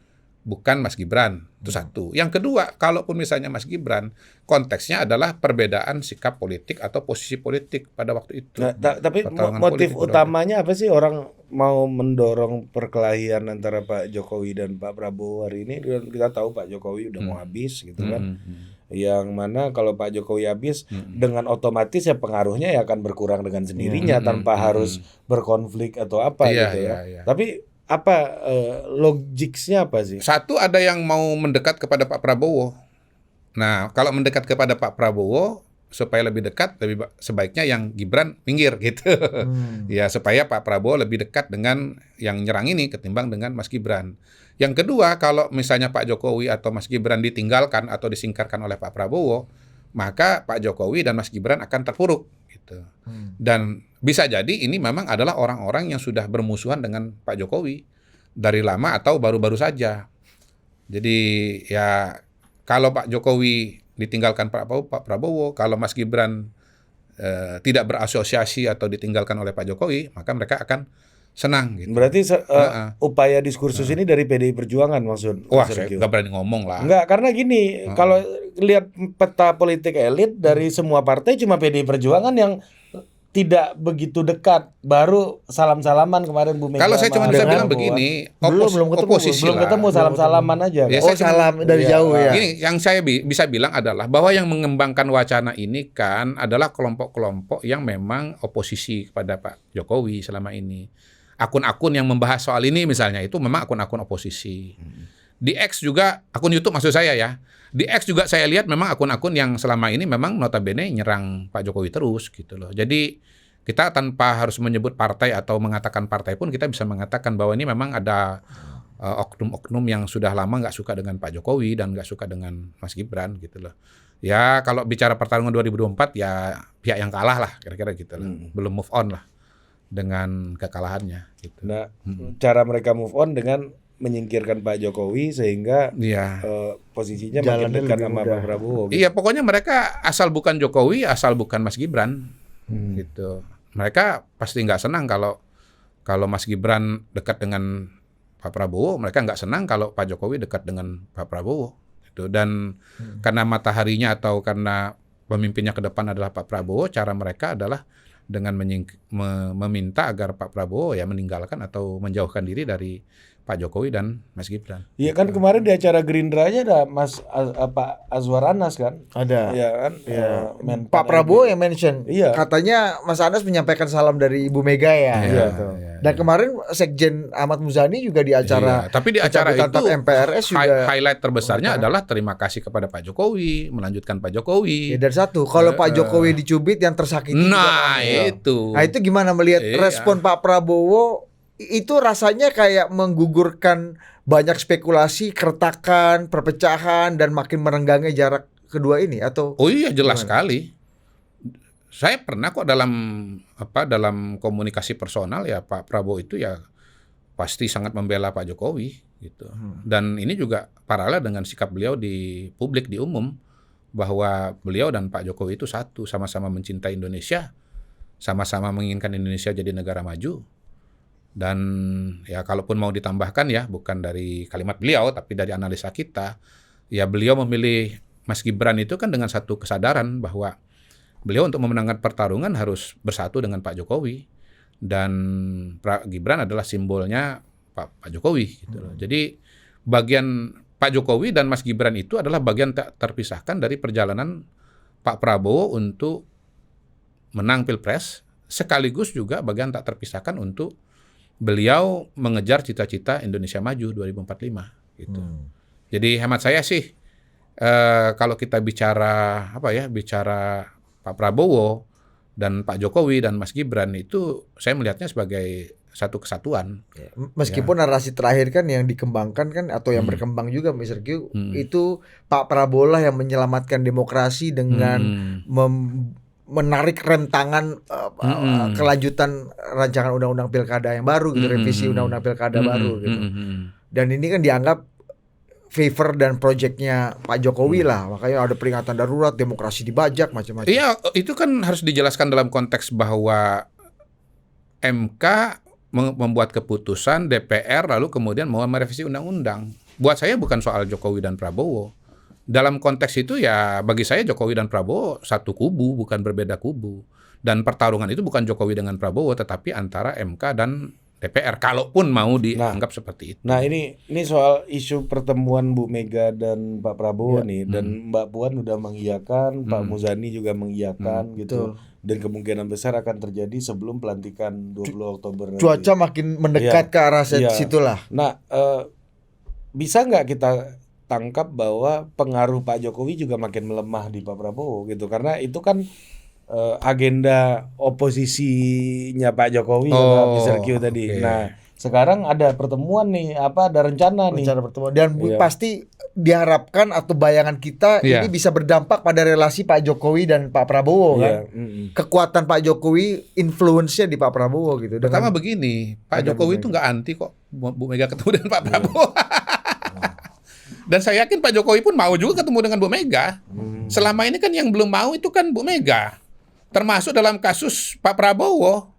Bukan Mas Gibran, itu satu. Yang kedua, kalaupun misalnya Mas Gibran, konteksnya adalah perbedaan sikap politik atau posisi politik pada waktu itu. Nah, tapi motif utamanya apa sih orang mau mendorong perkelahian antara Pak Jokowi dan Pak Prabowo hari ini? Kita tahu Pak Jokowi udah mau habis gitu kan. Yang mana kalau Pak Jokowi habis dengan otomatis ya pengaruhnya ya akan berkurang dengan sendirinya tanpa harus berkonflik atau apa gitu ya. Tapi apa logiknya apa sih? Satu, ada yang mau mendekat kepada Pak Prabowo. Nah, kalau mendekat kepada Pak Prabowo supaya lebih dekat, lebih sebaiknya yang Gibran minggir gitu. Ya, supaya Pak Prabowo lebih dekat dengan yang nyerang ini ketimbang dengan Mas Gibran. Yang kedua, kalau misalnya Pak Jokowi atau Mas Gibran ditinggalkan atau disingkirkan oleh Pak Prabowo, maka Pak Jokowi dan Mas Gibran akan terpuruk gitu. Dan bisa jadi ini memang adalah orang-orang yang sudah bermusuhan dengan Pak Jokowi dari lama atau baru-baru saja. Jadi ya kalau Pak Jokowi ditinggalkan Pak Prabowo, kalau Mas Gibran tidak berasosiasi atau ditinggalkan oleh Pak Jokowi, maka mereka akan senang gitu. Berarti upaya diskursus ini dari PDI Perjuangan maksud? Wah, saya nggak berani ngomong lah. Enggak, karena gini, kalau lihat peta politik elit dari semua partai cuma PDI Perjuangan yang tidak begitu dekat, baru salam-salaman kemarin Bu Mega. Kalau saya cuma bisa bilang begini, belum ketemu salam-salaman aja. Ya, salam dari jauh ya. Gini, yang saya bisa bilang adalah bahwa yang mengembangkan wacana ini kan adalah kelompok-kelompok yang memang oposisi kepada Pak Jokowi selama ini. Akun-akun yang membahas soal ini misalnya itu memang akun-akun oposisi. Di X juga, akun YouTube maksud saya ya. Di X juga saya lihat memang akun-akun yang selama ini memang notabene nyerang Pak Jokowi terus gitu loh. Jadi kita tanpa harus menyebut partai atau mengatakan partai pun kita bisa mengatakan bahwa ini memang ada oknum-oknum yang sudah lama nggak suka dengan Pak Jokowi dan nggak suka dengan Mas Gibran gitu loh. Ya kalau bicara pertarungan 2024 ya pihak yang kalah lah kira-kira gitu loh. Belum move on lah dengan kekalahannya gitu. Nah, cara mereka move on dengan menyingkirkan Pak Jokowi sehingga posisinya makin dekat sama Pak Prabowo. Gitu. Iya, pokoknya mereka asal bukan Jokowi, asal bukan Mas Gibran, gitu. Mereka pasti nggak senang kalau Mas Gibran dekat dengan Pak Prabowo. Mereka nggak senang kalau Pak Jokowi dekat dengan Pak Prabowo. Gitu. Dan karena mataharinya atau karena pemimpinnya ke depan adalah Pak Prabowo, cara mereka adalah dengan meminta agar Pak Prabowo ya meninggalkan atau menjauhkan diri dari Pak Jokowi dan Mas Gibran. Iya kan kemarin di acara Gerindra aja ada Pak Azwar Anas kan? Ada. Iya kan? Pak Prabowo yang mention. Iya. Katanya Mas Anas menyampaikan salam dari Ibu Mega ya. Iya, gitu. iya. Dan kemarin Sekjen Ahmad Muzani juga di acara. Iya, tapi di acara itu pencabutan MPRS juga. highlight terbesarnya adalah terima kasih kepada Pak Jokowi, melanjutkan Pak Jokowi. Ya, dan satu, kalau Pak Jokowi dicubit yang tersakiti. Nah, juga. itu. Nah itu gimana melihat Iya. respon Pak Prabowo? Itu rasanya kayak menggugurkan banyak spekulasi, keretakan, perpecahan, dan makin merenggangnya jarak kedua ini atau? Oh iya jelas gimana? sekali. Saya pernah kok dalam komunikasi personal ya Pak Prabowo itu ya pasti sangat membela Pak Jokowi gitu. Dan ini juga paralel dengan sikap beliau di publik di umum bahwa beliau dan Pak Jokowi itu satu, sama-sama mencintai Indonesia, sama-sama menginginkan Indonesia jadi negara maju. Dan ya kalaupun mau ditambahkan ya bukan dari kalimat beliau tapi dari analisa kita, ya beliau memilih Mas Gibran itu kan dengan satu kesadaran bahwa beliau untuk memenangkan pertarungan harus bersatu dengan Pak Jokowi, dan Gibran adalah simbolnya Pak Jokowi gitu loh. Jadi bagian Pak Jokowi dan Mas Gibran itu adalah bagian tak terpisahkan dari perjalanan Pak Prabowo untuk menang Pilpres, sekaligus juga bagian tak terpisahkan untuk beliau mengejar cita-cita Indonesia Maju 2045 gitu. Jadi hemat saya sih kalau kita bicara bicara Pak Prabowo dan Pak Jokowi dan Mas Gibran itu saya melihatnya sebagai satu kesatuan. Meskipun narasi terakhir kan yang dikembangkan kan atau yang berkembang juga Mr. Q itu Pak Prabowo lah yang menyelamatkan demokrasi dengan menarik rem tangan kelanjutan rancangan undang-undang pilkada yang baru gitu, revisi undang-undang pilkada baru gitu. Dan ini kan dianggap favor dan proyeknya Pak Jokowi lah, makanya ada peringatan darurat, demokrasi dibajak macam-macam. Iya, itu kan harus dijelaskan dalam konteks bahwa MK membuat keputusan, DPR lalu kemudian mau merevisi undang-undang. Buat saya bukan soal Jokowi dan Prabowo. Dalam konteks itu ya bagi saya Jokowi dan Prabowo satu kubu, bukan berbeda kubu. Dan pertarungan itu bukan Jokowi dengan Prabowo tetapi antara MK dan DPR kalaupun mau dianggap seperti itu. Nah, ini soal isu pertemuan Bu Mega dan Pak Prabowo nih, dan Mbak Puan udah mengiyakan, Pak Muzani juga mengiyakan gitu. Dan kemungkinan besar akan terjadi sebelum pelantikan 20 Oktober nanti. Cuaca makin mendekat ke arah situlah. Nah, bisa nggak kita tangkap bahwa pengaruh Pak Jokowi juga makin melemah di Pak Prabowo gitu, karena itu kan agenda oposisinya Pak Jokowi ya Mr. Q tadi. Okay. Nah, sekarang ada pertemuan nih, ada rencana nih. Pertemuan dan pasti diharapkan atau bayangan kita ini bisa berdampak pada relasi Pak Jokowi dan Pak Prabowo kan. Kekuatan Pak Jokowi, influence-nya di Pak Prabowo gitu. Pertama begini, Pak Jokowi itu nggak anti kok Bu Mega ketemu dengan Pak Prabowo. Dan saya yakin Pak Jokowi pun mau juga ketemu dengan Bu Mega. Selama ini kan yang belum mau itu kan Bu Mega. Termasuk dalam kasus Pak Prabowo.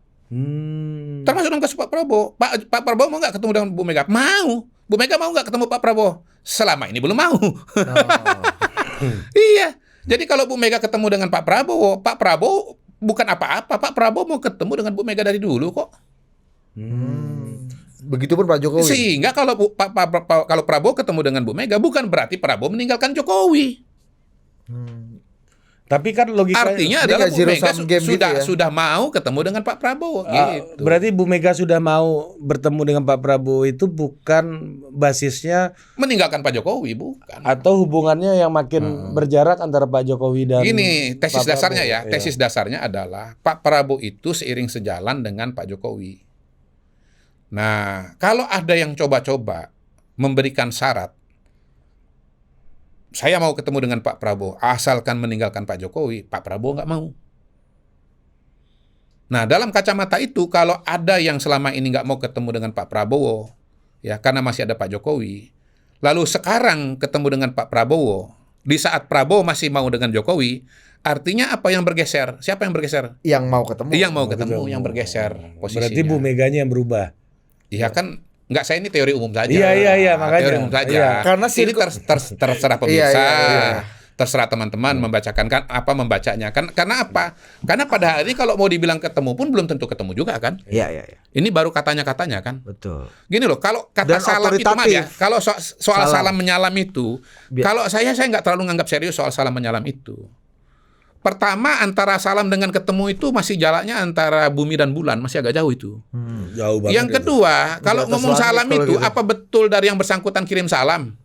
Termasuk dalam kasus Pak Prabowo. Pak Prabowo mau nggak ketemu dengan Bu Mega? Mau. Bu Mega mau nggak ketemu Pak Prabowo? Selama ini belum mau. Iya. Jadi kalau Bu Mega ketemu dengan Pak Prabowo bukan apa-apa. Pak Prabowo mau ketemu dengan Bu Mega dari dulu kok. Begitupun Pak Jokowi. Sehingga kalau kalau Prabowo ketemu dengan Bu Mega bukan berarti Prabowo meninggalkan Jokowi. Tapi kan logikanya artinya adalah Bu Mega sudah mau ketemu dengan Pak Prabowo gitu. Berarti Bu Mega sudah mau bertemu dengan Pak Prabowo itu bukan basisnya meninggalkan Pak Jokowi, bukan. Atau hubungannya yang makin berjarak antara Pak Jokowi dan ini tesis Pak dasarnya Prabowo. Tesis dasarnya adalah Pak Prabowo itu seiring sejalan dengan Pak Jokowi. Nah, kalau ada yang coba-coba memberikan syarat, saya mau ketemu dengan Pak Prabowo, asalkan meninggalkan Pak Jokowi, Pak Prabowo nggak mau. Nah, dalam kacamata itu, kalau ada yang selama ini nggak mau ketemu dengan Pak Prabowo, ya karena masih ada Pak Jokowi, lalu sekarang ketemu dengan Pak Prabowo, di saat Prabowo masih mau dengan Jokowi, artinya apa yang bergeser? Siapa yang bergeser? Yang mau ketemu. Yang mau ketemu, yang bergeser posisinya. Berarti Bu Meganya yang berubah. Iya kan, nggak, saya ini teori umum saja. Iya makanya. Teori umum saja. Iya. Karena ini terserah pemirsa. Iya. terserah teman-teman membacakan kan apa membacanya kan, karena apa? Karena pada hari ini kalau mau dibilang ketemu pun belum tentu ketemu juga kan. Iya, iya, iya. Ini baru katanya kan. Betul. Gini loh, kalau kata Dan salam itu mah ya, otoritatif. kalau soal salam menyalam itu, kalau saya nggak terlalu nganggap serius soal salam menyalam itu. Pertama, antara salam dengan ketemu itu masih jaraknya antara bumi dan bulan, masih agak jauh itu. Jauh banget. Yang kedua, kalau Di atas ngomong langit salam kalau itu, gitu. apa betul dari yang bersangkutan kirim salam?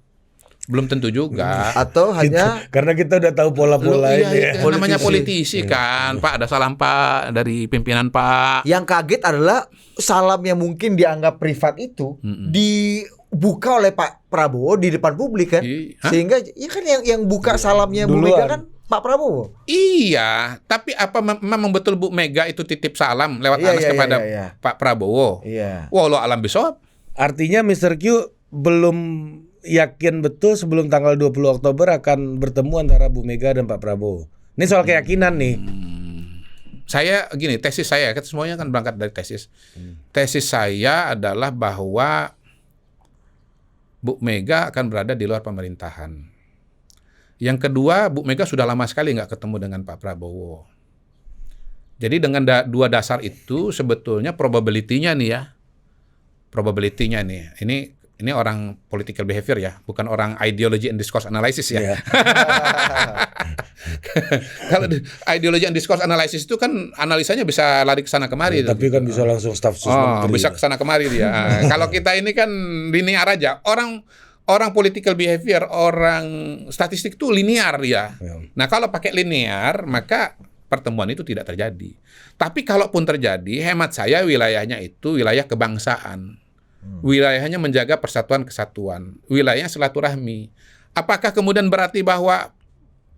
Belum tentu juga. Atau hanya Karena kita udah tahu pola-pola Iya, ini ya. iya, namanya politisi kan, Pak, ada salam Pak dari pimpinan Pak. yang kaget adalah salam yang mungkin dianggap privat itu dibuka oleh Pak Prabowo di depan publik kan. Hah? Sehingga ya kan yang buka salamnya Bu Duluan. Mega kan Pak Prabowo. Iya, tapi apa memang betul Bu Mega itu titip salam lewat Iya, Anas iya, kepada iya, iya. Pak Prabowo? Iya. Walau alam bisawab. Artinya Mr. Q belum yakin betul sebelum tanggal 20 Oktober akan bertemu antara Bu Mega dan Pak Prabowo. Ini soal keyakinan nih. Saya gini, tesis saya kan semuanya kan berangkat dari tesis. Tesis saya adalah bahwa Bu Mega akan berada di luar pemerintahan. Yang kedua, Bu Mega sudah lama sekali nggak ketemu dengan Pak Prabowo. Jadi dengan dua dasar itu sebetulnya probability-nya nih ya. Probability-nya nih. Ini orang political behavior ya, bukan orang ideology and discourse analysis ya. Iya. Kalau ideology and discourse analysis itu kan analisanya bisa lari ke sana kemari. Tapi kan bisa langsung staf sus menteri. Bisa ke sana kemari dia. Kalau kita ini kan linear aja. Orang political behavior, orang statistik itu linear ya. Nah, kalau pakai linear, maka pertemuan itu tidak terjadi. Tapi kalaupun terjadi, hemat saya wilayahnya itu wilayah kebangsaan. Wilayahnya menjaga persatuan kesatuan. Wilayahnya silaturahmi. Apakah kemudian berarti bahwa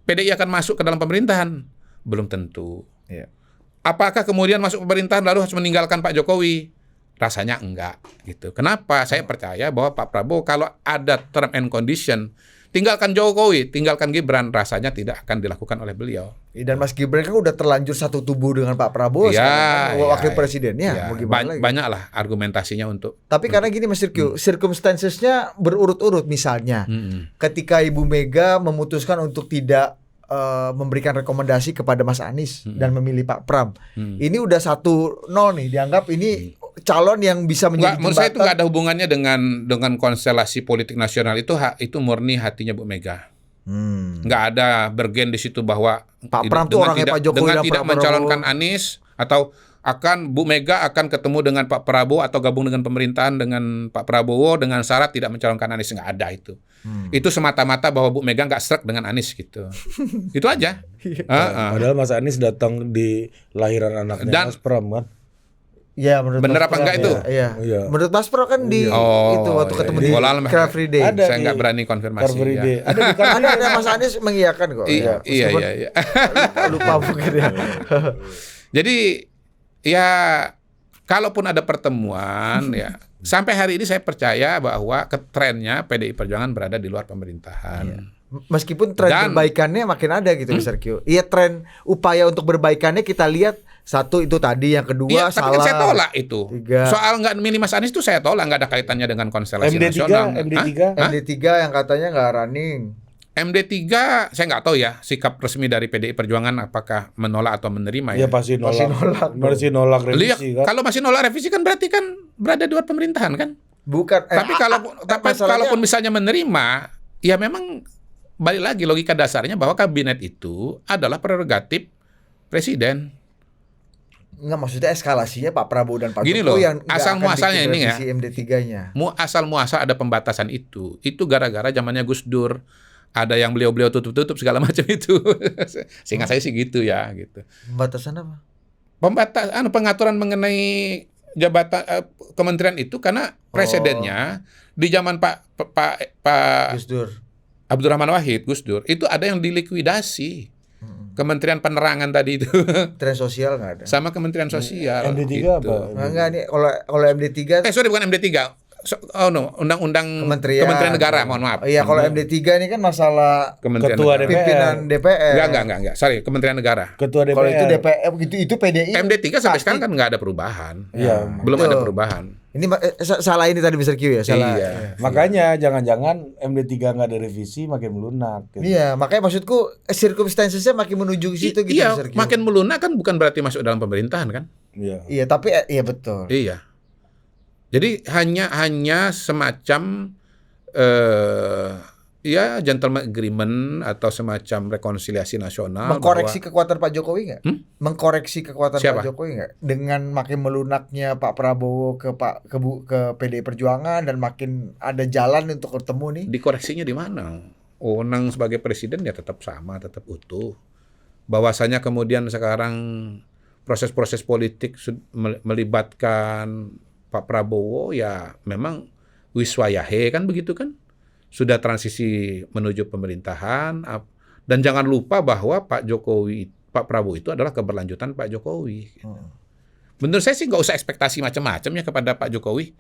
PDI akan masuk ke dalam pemerintahan? Belum tentu. Iya. Apakah kemudian masuk pemerintahan lalu harus meninggalkan Pak Jokowi? Rasanya enggak gitu. Kenapa? Saya percaya bahwa Pak Prabowo kalau ada term and condition, tinggalkan Jokowi, tinggalkan Gibran, rasanya tidak akan dilakukan oleh beliau. Dan Mas Gibran kan udah terlanjur satu tubuh dengan Pak Prabowo sekarang kan, wakil presidennya. Mau gimana lagi? Banyak lah argumentasinya untuk. Tapi karena gini Mas Q, circumstances-nya berurut-urut misalnya. Ketika Ibu Mega memutuskan untuk tidak memberikan rekomendasi kepada Mas Anies dan memilih Pak Pram. Ini udah 1-0 nih, dianggap ini calon yang bisa menjadi Menurut saya itu jembatan. nggak ada hubungannya dengan konstelasi politik nasional itu murni hatinya Bu Mega. Nggak ada bergen di situ bahwa Pak Pram tuh orangnya Pak Jokowi dengan dan tidak Pak mencalonkan Prabowo. Anies atau Bu Mega akan ketemu dengan Pak Prabowo atau gabung dengan pemerintahan dengan Pak Prabowo dengan syarat tidak mencalonkan Anies, nggak ada itu. Itu semata-mata bahwa Bu Mega nggak srek dengan Anies gitu. Itu aja. Padahal Mas Anies datang di lahiran anaknya Dan- Mas Pram kan. Ya, menurut Bener Mas apa Pram, enggak itu? Iya. Iya. Menurut Mas Pro kan di itu waktu ketemu di Walau Car Free Day. Ada saya di nggak berani konfirmasi. Car Free ya. Day. Ada di Car Free Day. Ada Mas Anies mengiyakan kok. Iya, Meskipun iya. lupa mungkin ya. Jadi ya kalaupun ada pertemuan ya sampai hari ini saya percaya bahwa trennya PDI Perjuangan berada di luar pemerintahan. Meskipun tren Dan- perbaikannya makin ada gitu Mr. Q. Iya, tren upaya untuk berbaikannya kita lihat satu itu tadi, yang kedua Iya, tapi salah. kan saya tolak itu. Tiga. Soal nggak milih Mas Anies itu saya tolak, nggak ada kaitannya dengan konstelasi MD3, nasional. MD3. Hah? MD3 yang katanya nggak running. MD3 saya nggak tahu ya sikap resmi dari PDI Perjuangan apakah menolak atau menerima Ya ya. pasti nolak. Pasti nolak dong. Pasti nolak Lihat, revisi kan. kalau masih nolak revisi kan berarti kan berada di luar pemerintahan kan. Bukan. Tapi masalahnya- kalaupun misalnya menerima, ya memang balik lagi logika dasarnya bahwa kabinet itu adalah prerogatif presiden. Nggak, maksudnya eskalasinya Pak Prabowo dan Pak Gini Jokowi loh, yang nggak asal akan muasalnya bikin ini ya. revisi MD3-nya. Asal muasal ada pembatasan itu gara-gara zamannya Gus Dur. Ada yang beliau tutup-tutup segala macam itu. Seingat saya sih gitu ya, gitu. Pembatasan apa? Pengaturan mengenai jabatan kementerian itu karena presidennya di zaman Pak Gus Dur. Abdurrahman Wahid, Gus Dur, itu ada yang dilikuidasi. Kementerian Penerangan tadi itu Tren sosial nggak ada. sama Kementerian Sosial. MD3 gitu. apa? Enggak nih, kalau MD3 Sorry bukan MD3. Undang-Undang Kementerian. Kementerian Negara, mohon maaf. Iya, kalau MD3 ini kan masalah Kementerian Ketua Negara. DPR. pimpinan DPR. Enggak. Sorry, Kementerian Negara. Ketua DPR. Kalau itu DPR itu PDI. MD3 sampai pasti. sekarang kan nggak ada perubahan. Iya. Belum Betul. ada perubahan. Ini salah ini tadi Mr. Q ya, salah. Iya. Makanya jangan-jangan MD3 nggak ada revisi makin melunak. Gitu. Iya, makanya maksudku circumstances-nya makin menuju ke situ gitu Iya, Mr. Q. makin melunak kan bukan berarti masuk dalam pemerintahan kan? Iya. Iya, tapi iya betul. Iya. Jadi hanya semacam ya gentleman agreement atau semacam rekonsiliasi nasional. Mengkoreksi bahwa- kekuatan Pak Jokowi nggak? Mengkoreksi kekuatan Siapa? Pak Jokowi nggak? Dengan makin melunaknya Pak Prabowo ke PDI Perjuangan dan makin ada jalan untuk ketemu nih. Dikoreksinya di mana? Wewenang sebagai presiden ya tetap sama, tetap utuh. Bahwasanya kemudian sekarang proses-proses politik melibatkan Pak Prabowo ya memang wiswayahe kan begitu kan? Sudah transisi menuju pemerintahan dan jangan lupa bahwa Pak Prabowo itu adalah keberlanjutan Pak Jokowi. Menurut saya sih nggak usah ekspektasi macam-macam ya kepada Pak Jokowi.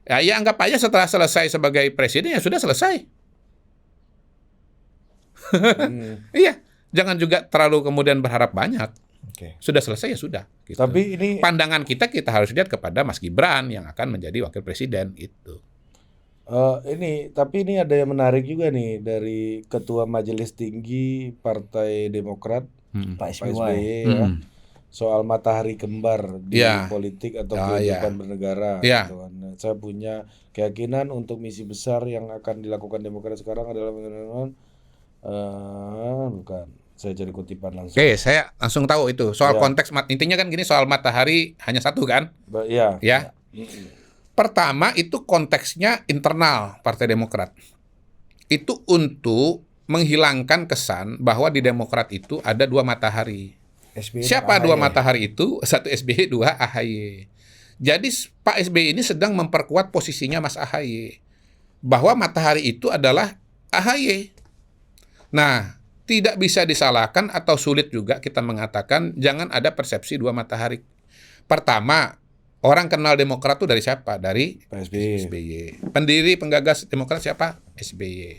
Ya anggap aja setelah selesai sebagai presiden ya sudah selesai. Iya, jangan juga terlalu kemudian berharap banyak. Oke. Sudah selesai ya sudah. Gitu. Tapi ini Pandangan kita harus lihat kepada Mas Gibran yang akan menjadi wakil presiden gitu. tapi ini ada yang menarik juga nih dari Ketua Majelis Tinggi Partai Demokrat Pak Pak SBY. SBY ya, soal matahari kembar di Ya. politik atau Oh, kehidupan bernegara. Ya. Gitu kan. Nah, saya punya keyakinan untuk misi besar yang akan dilakukan Demokrat sekarang adalah bukan. Saya cari kutipan langsung. Oke, saya langsung tahu itu. Soal Ya. konteks intinya kan gini, soal matahari hanya satu kan? Iya. Ya. Pertama itu konteksnya internal Partai Demokrat. Itu untuk menghilangkan kesan bahwa di Demokrat itu ada dua matahari. SBY Siapa dan dua AHY. matahari itu? Satu SBY, dua AHY. Jadi Pak SBY ini sedang memperkuat posisinya Mas AHY. Bahwa matahari itu adalah AHY. Nah, tidak bisa disalahkan atau sulit juga kita mengatakan jangan ada persepsi dua matahari. Pertama, orang kenal Demokrat itu dari siapa? Dari Pak SBY. SBY. Pendiri penggagas Demokrat siapa? SBY.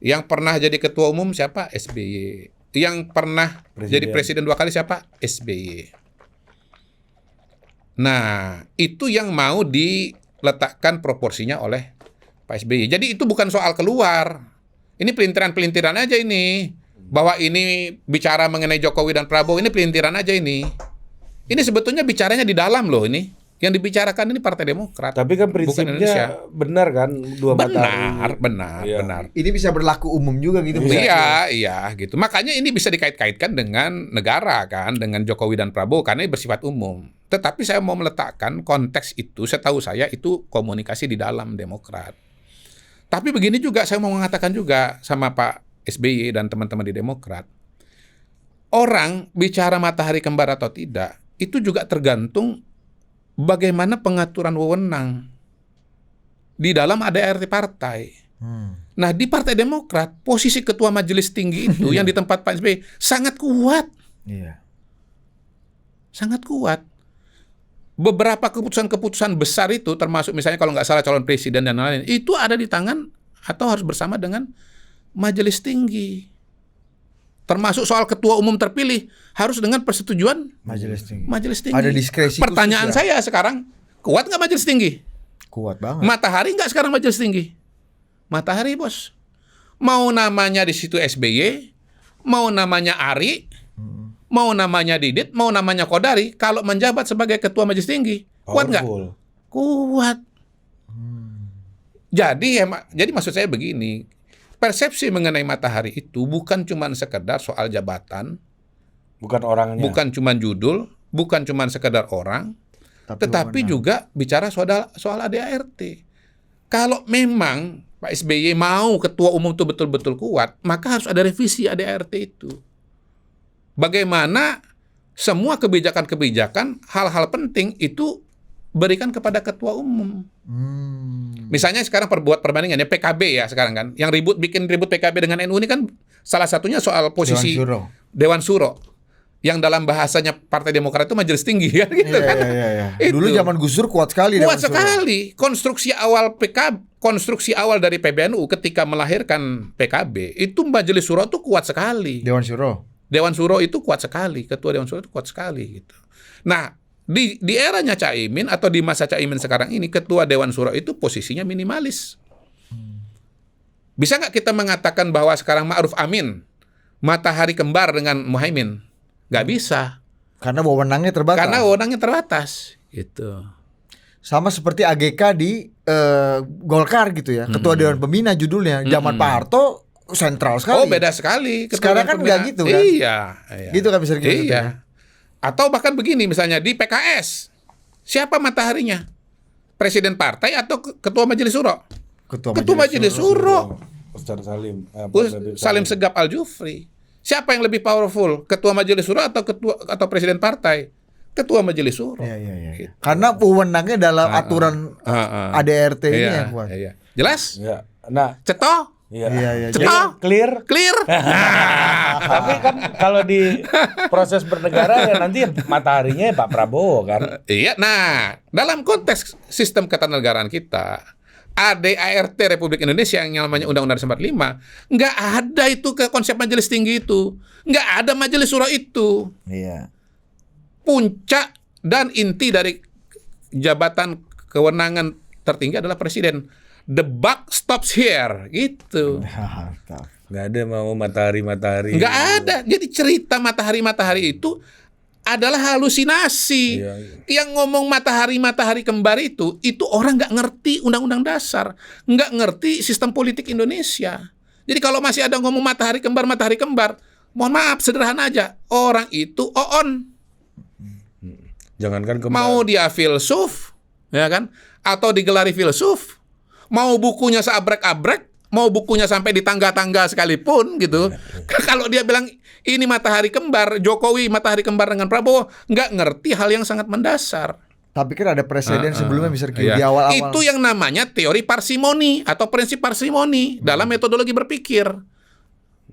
Yang pernah jadi ketua umum siapa? SBY. Yang pernah jadi presiden 2 kali siapa? SBY. Nah, itu yang mau diletakkan proporsinya oleh Pak SBY. Jadi itu bukan soal keluar. Ini pelintiran-pelintiran aja ini. Bahwa ini bicara mengenai Jokowi dan Prabowo, ini pelintiran aja ini. Ini sebetulnya bicaranya di dalam loh ini. Yang dibicarakan ini Partai Demokrat. Tapi kan bukan Indonesia. prinsipnya benar kan dua matahari. Benar. Ini bisa berlaku umum juga gitu. Iya, gitu. Makanya ini bisa dikait-kaitkan dengan negara kan, dengan Jokowi dan Prabowo karena ini bersifat umum. Tetapi saya mau meletakkan konteks itu, setahu saya itu komunikasi di dalam Demokrat. Tapi begini juga saya mau mengatakan juga sama Pak SBY dan teman-teman di Demokrat. Orang bicara matahari kembar atau tidak, itu juga tergantung bagaimana pengaturan wewenang di dalam ADART partai. Nah, di Partai Demokrat, posisi ketua majelis tinggi itu yang di tempat Pak SBY sangat kuat. Iya. Sangat kuat. Beberapa keputusan-keputusan besar itu, termasuk misalnya kalau nggak salah calon presiden dan lain-lain, itu ada di tangan atau harus bersama dengan majelis tinggi. Termasuk soal ketua umum terpilih harus dengan persetujuan Majelis tinggi. majelis tinggi. Ada diskresi Pertanyaan khusus ya? saya sekarang, kuat nggak majelis tinggi? Kuat banget. Matahari nggak sekarang majelis tinggi? Matahari, bos. Mau namanya di situ SBY, mau namanya Ari, mau namanya Didit, mau namanya Kodari, kalau menjabat sebagai ketua majelis tinggi, kuat nggak? Powerful. Kuat. Jadi maksud saya begini, persepsi mengenai matahari itu bukan cuma sekedar soal jabatan, Bukan orangnya. bukan cuma judul, bukan cuma sekedar orang, tetapi juga bicara soal ADART. Kalau memang Pak SBY mau ketua umum itu betul-betul kuat, maka harus ada revisi ADART itu. Bagaimana semua kebijakan-kebijakan, hal-hal penting itu berikan kepada ketua umum. Misalnya sekarang perbandingannya PKB ya sekarang kan, yang bikin ribut PKB dengan NU ini kan salah satunya soal posisi Dewan Suro. Dewan Suro. yang dalam bahasanya Partai Demokrat itu majelis tinggi kan gitu kan. Itu. Dulu zaman Gus Dur kuat sekali. Kuat Dewan Suro. sekali. Konstruksi awal dari PBNU ketika melahirkan PKB itu majelis suro itu kuat sekali. Dewan Suro. Dewan Suro itu kuat sekali. Ketua Dewan Suro itu kuat sekali gitu. Nah, di eranya Caimin atau di masa Caimin sekarang ini ketua Dewan Suro itu posisinya minimalis. Bisa nggak kita mengatakan bahwa sekarang Ma'ruf Amin matahari kembar dengan Muhaimin? Nggak bisa. Karena wewenangnya terbatas. Karena wewenangnya terbatas. Gitu. Sama seperti AGK di Golkar gitu ya. Ketua Dewan Pembina judulnya. Zaman Pak Harto sentral sekali. Oh, beda sekali. Sekarang kan nggak gitu kan. Iya. Gitu kan bisa gitu. Iya. Atau bahkan begini misalnya di PKS. Siapa mataharinya? Presiden partai atau ketua majelis suro? Ketua majelis suro. Ustaz Salim. Salim Segaf Al-Jufri. Siapa yang lebih powerful? Ketua majelis suro atau presiden partai? Ketua majelis suro. Iya. Gitu. Karena wewenangnya dalam aturan ADRT ini yang kuat. Iya. Jelas? Ya. Nah, Ceto? Iya. Ceto? clear. Clear? Tapi kan kalau di proses bernegara ya nanti mataharinya Pak Prabowo kan. Iya. Nah, dalam konteks sistem ketatanegaraan kita, ADART Republik Indonesia yang namanya Undang-Undang 45, nggak ada itu ke konsep majelis tinggi itu. Nggak ada majelis suro itu. Iya. Puncak dan inti dari jabatan kewenangan tertinggi adalah presiden. The buck stops here, gitu. Nggak ada mau matahari. Nggak ada. Jadi cerita matahari itu adalah halusinasi. Iya. Yang ngomong matahari kembar itu orang nggak ngerti undang-undang dasar, nggak ngerti sistem politik Indonesia. Jadi kalau masih ada ngomong matahari kembar, mohon maaf, sederhana aja, orang itu oon. Jangankan kembar. Mau dia filsuf, ya kan? Atau digelari filsuf, mau bukunya seabrek-abrek, mau bukunya sampai di tangga-tangga sekalipun gitu. Kalau dia bilang ini matahari kembar, Jokowi matahari kembar dengan Prabowo, nggak ngerti hal yang sangat mendasar. Tapi kan ada presiden sebelumnya bisa Iya. di awal-awal. Itu yang namanya teori parsimoni atau prinsip parsimoni dalam metodologi berpikir.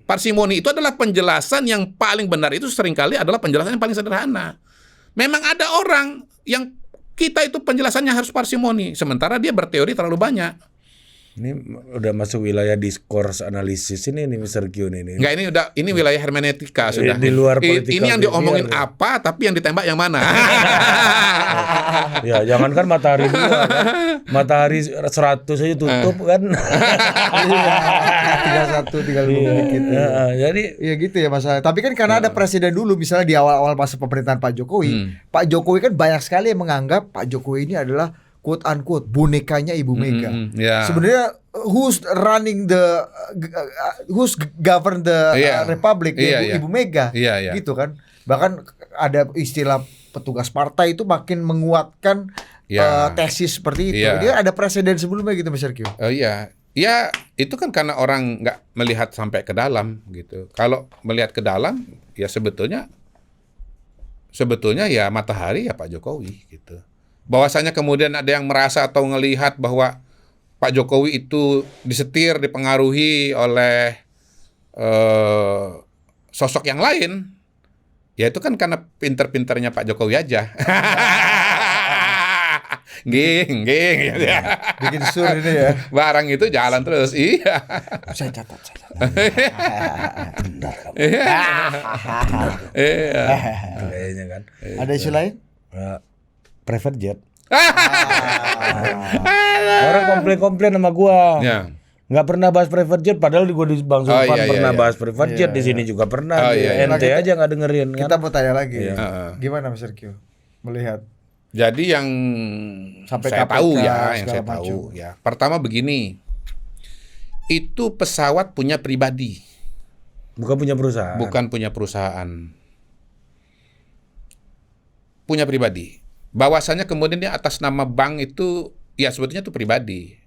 Parsimoni itu adalah penjelasan yang paling benar, itu seringkali adalah penjelasan yang paling sederhana. Memang ada orang yang kita itu penjelasannya harus parsimoni, sementara dia berteori terlalu banyak. Ini udah masuk wilayah diskurs analisis ini Mr. Q ini. Enggak, ini wilayah hermeneutika sudah. Di luar politik. Ini yang diomongin apa, tapi yang ditembak yang mana? Ya, jangankan matahari 2 kan. Matahari 100 aja tutup kan. 31 dikit. Ya, jadi ya gitu ya masalah. Tapi kan karena ada presiden dulu, misalnya di awal-awal masa pemerintahan Pak Jokowi, Pak Jokowi kan banyak sekali yang menganggap Pak Jokowi ini adalah quote unquote bonekanya Ibu Mega. Sebenarnya who's govern the republic Ibu Mega, gitu kan. Bahkan ada istilah petugas partai itu makin menguatkan tesis seperti itu. Dia ada presiden sebelumnya gitu, Mas Sergio. Iya. Ya, itu kan karena orang nggak melihat sampai ke dalam gitu. Kalau melihat ke dalam, ya sebetulnya ya matahari ya Pak Jokowi gitu. Bahwasanya kemudian ada yang merasa atau ngelihat bahwa Pak Jokowi itu disetir, dipengaruhi oleh sosok yang lain, ya itu kan karena pinter-pinternya Pak Jokowi aja. Geng, ya. Bikin sur ini ya. Barang itu jalan terus, iya. Saya catat. benar kamu. Iya. Kayaknya kan. Ada isu lain? Private jet. Orang komplain sama gua. Ya. Nggak pernah bahas private jet, padahal gua di Bang Sulpan pernah bahas private jet, di sini juga pernah. Ente aja nggak dengerin kan. Kita mau tanya lagi. Gimana Mas Sergio melihat? Jadi yang sampai saya KPK, tahu ya, yang segala saya macam. tahu ya. Pertama begini, itu pesawat punya pribadi, Bukan punya perusahaan. bukan punya perusahaan. Punya pribadi. Bahwasanya kemudian dia atas nama bank itu, ya sebetulnya itu pribadi.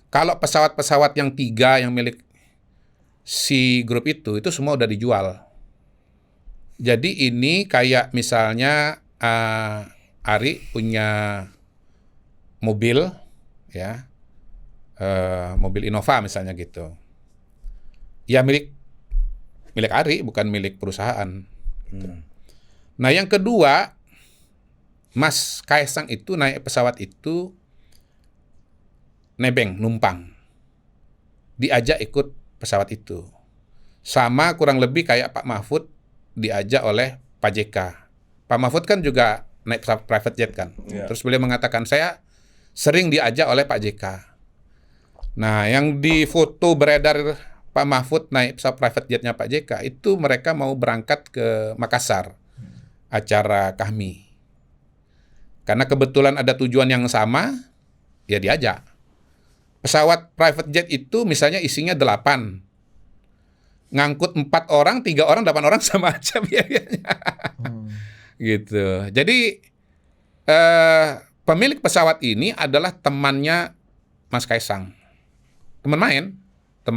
Kalau pesawat-pesawat yang 3 yang milik si grup itu semua udah dijual. Jadi ini kayak misalnya Ari punya mobil, ya, mobil Innova misalnya gitu. Ya milik Ari, bukan milik perusahaan. Gitu. Nah, yang kedua, Mas Kaisang itu naik pesawat itu nebeng, numpang. Diajak ikut pesawat itu. Sama kurang lebih kayak Pak Mahfud diajak oleh Pak JK. Pak Mahfud kan juga naik pesawat private jet kan. Terus beliau mengatakan, saya sering diajak oleh Pak JK. Nah, yang di foto beredar Pak Mahfud naik pesawat private jetnya Pak JK, itu mereka mau berangkat ke Makassar, acara Kahmi. Karena kebetulan ada tujuan yang sama, ya diajak. Pesawat private jet itu misalnya isinya 8. Ngangkut 4 orang, 3 orang, 8 orang sama aja biayanya. Gitu. Jadi pemilik pesawat ini adalah temannya Mas Kaisang. Teman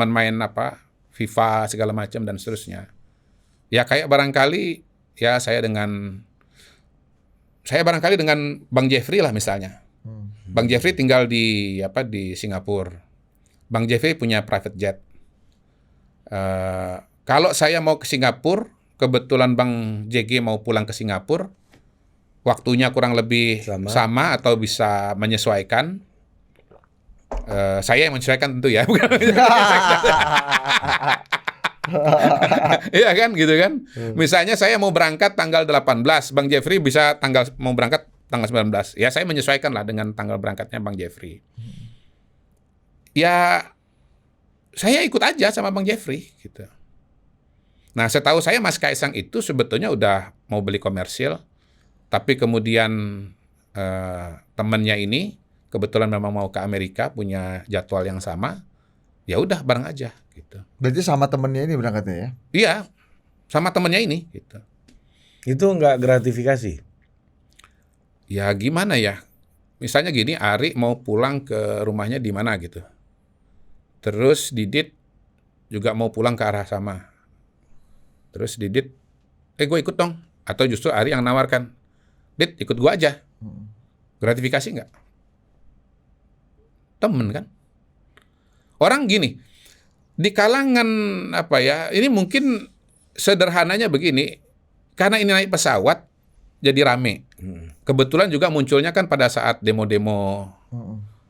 main apa? FIFA segala macam dan seterusnya. Ya kayak barangkali saya barangkali dengan Bang Jeffrey lah misalnya. Bang Jeffrey tinggal di Singapura. Bang Jeffrey punya private jet. Kalau saya mau ke Singapura, kebetulan Bang JG mau pulang ke Singapura, waktunya kurang lebih sama atau bisa menyesuaikan. Saya yang menyesuaikan tentu ya, bukan? Iya kan, gitu kan. Misalnya saya mau berangkat tanggal 18, Bang Jeffrey bisa mau berangkat tanggal 19. Ya saya menyesuaikan lah dengan tanggal berangkatnya Bang Jeffrey. Ya saya ikut aja sama Bang Jeffrey gitu. Nah, setahu saya Mas Kaisang itu sebetulnya udah mau beli komersil, tapi kemudian temannya ini kebetulan memang mau ke Amerika, punya jadwal yang sama, ya udah bareng aja gitu. Berarti sama temennya ini berangkatnya ya? Iya, sama temannya ini gitu. Itu nggak gratifikasi? Ya gimana ya? Misalnya gini, Ari mau pulang ke rumahnya di mana gitu. Terus Didit juga mau pulang ke arah sama. Terus Didit, gue ikut dong. Atau justru Ari yang nawarkan, Dit ikut gue aja. Gratifikasi nggak? Temen kan? Orang gini, di kalangan ini mungkin sederhananya begini, karena ini naik pesawat jadi rame. Kebetulan juga munculnya kan pada saat demo-demo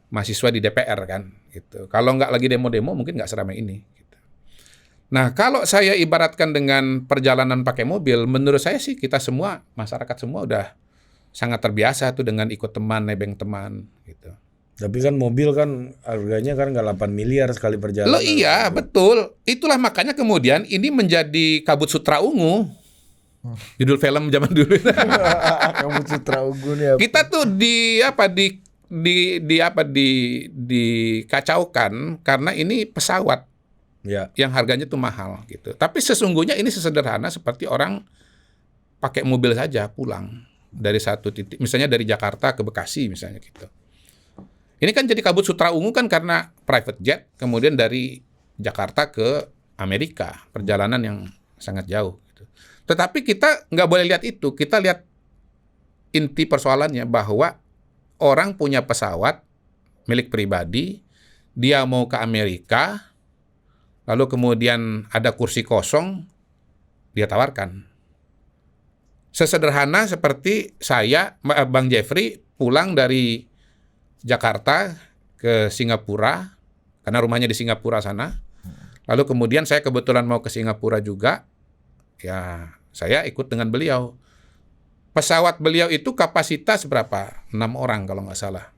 mahasiswa di DPR kan, gitu. Kalau nggak lagi demo-demo mungkin nggak seramai ini. Gitu. Nah, kalau saya ibaratkan dengan perjalanan pakai mobil, menurut saya sih kita semua, masyarakat semua udah sangat terbiasa tuh dengan ikut teman, nebeng teman, gitu. Tapi kan mobil kan harganya kan nggak 8 miliar sekali perjalanan. Loh iya, betul. Itulah makanya kemudian ini menjadi kabut sutra ungu. Judul film zaman dulu. Kabut sutra ungu nih. Kita tuh dikacaukan karena ini pesawat yang harganya tuh mahal gitu. Tapi sesungguhnya ini sesederhana seperti orang pakai mobil saja pulang dari satu titik, misalnya dari Jakarta ke Bekasi misalnya gitu. Ini kan jadi kabut sutra ungu kan karena private jet, kemudian dari Jakarta ke Amerika, perjalanan yang sangat jauh. Gitu. Tetapi kita nggak boleh lihat itu, kita lihat inti persoalannya bahwa orang punya pesawat milik pribadi, dia mau ke Amerika, lalu kemudian ada kursi kosong, dia tawarkan. Sesederhana seperti saya, Bang Jeffrey, pulang dari Jakarta ke Singapura, karena rumahnya di Singapura sana. Lalu kemudian saya kebetulan mau ke Singapura juga, ya saya ikut dengan beliau. Pesawat beliau itu kapasitas berapa? 6 orang kalau nggak salah.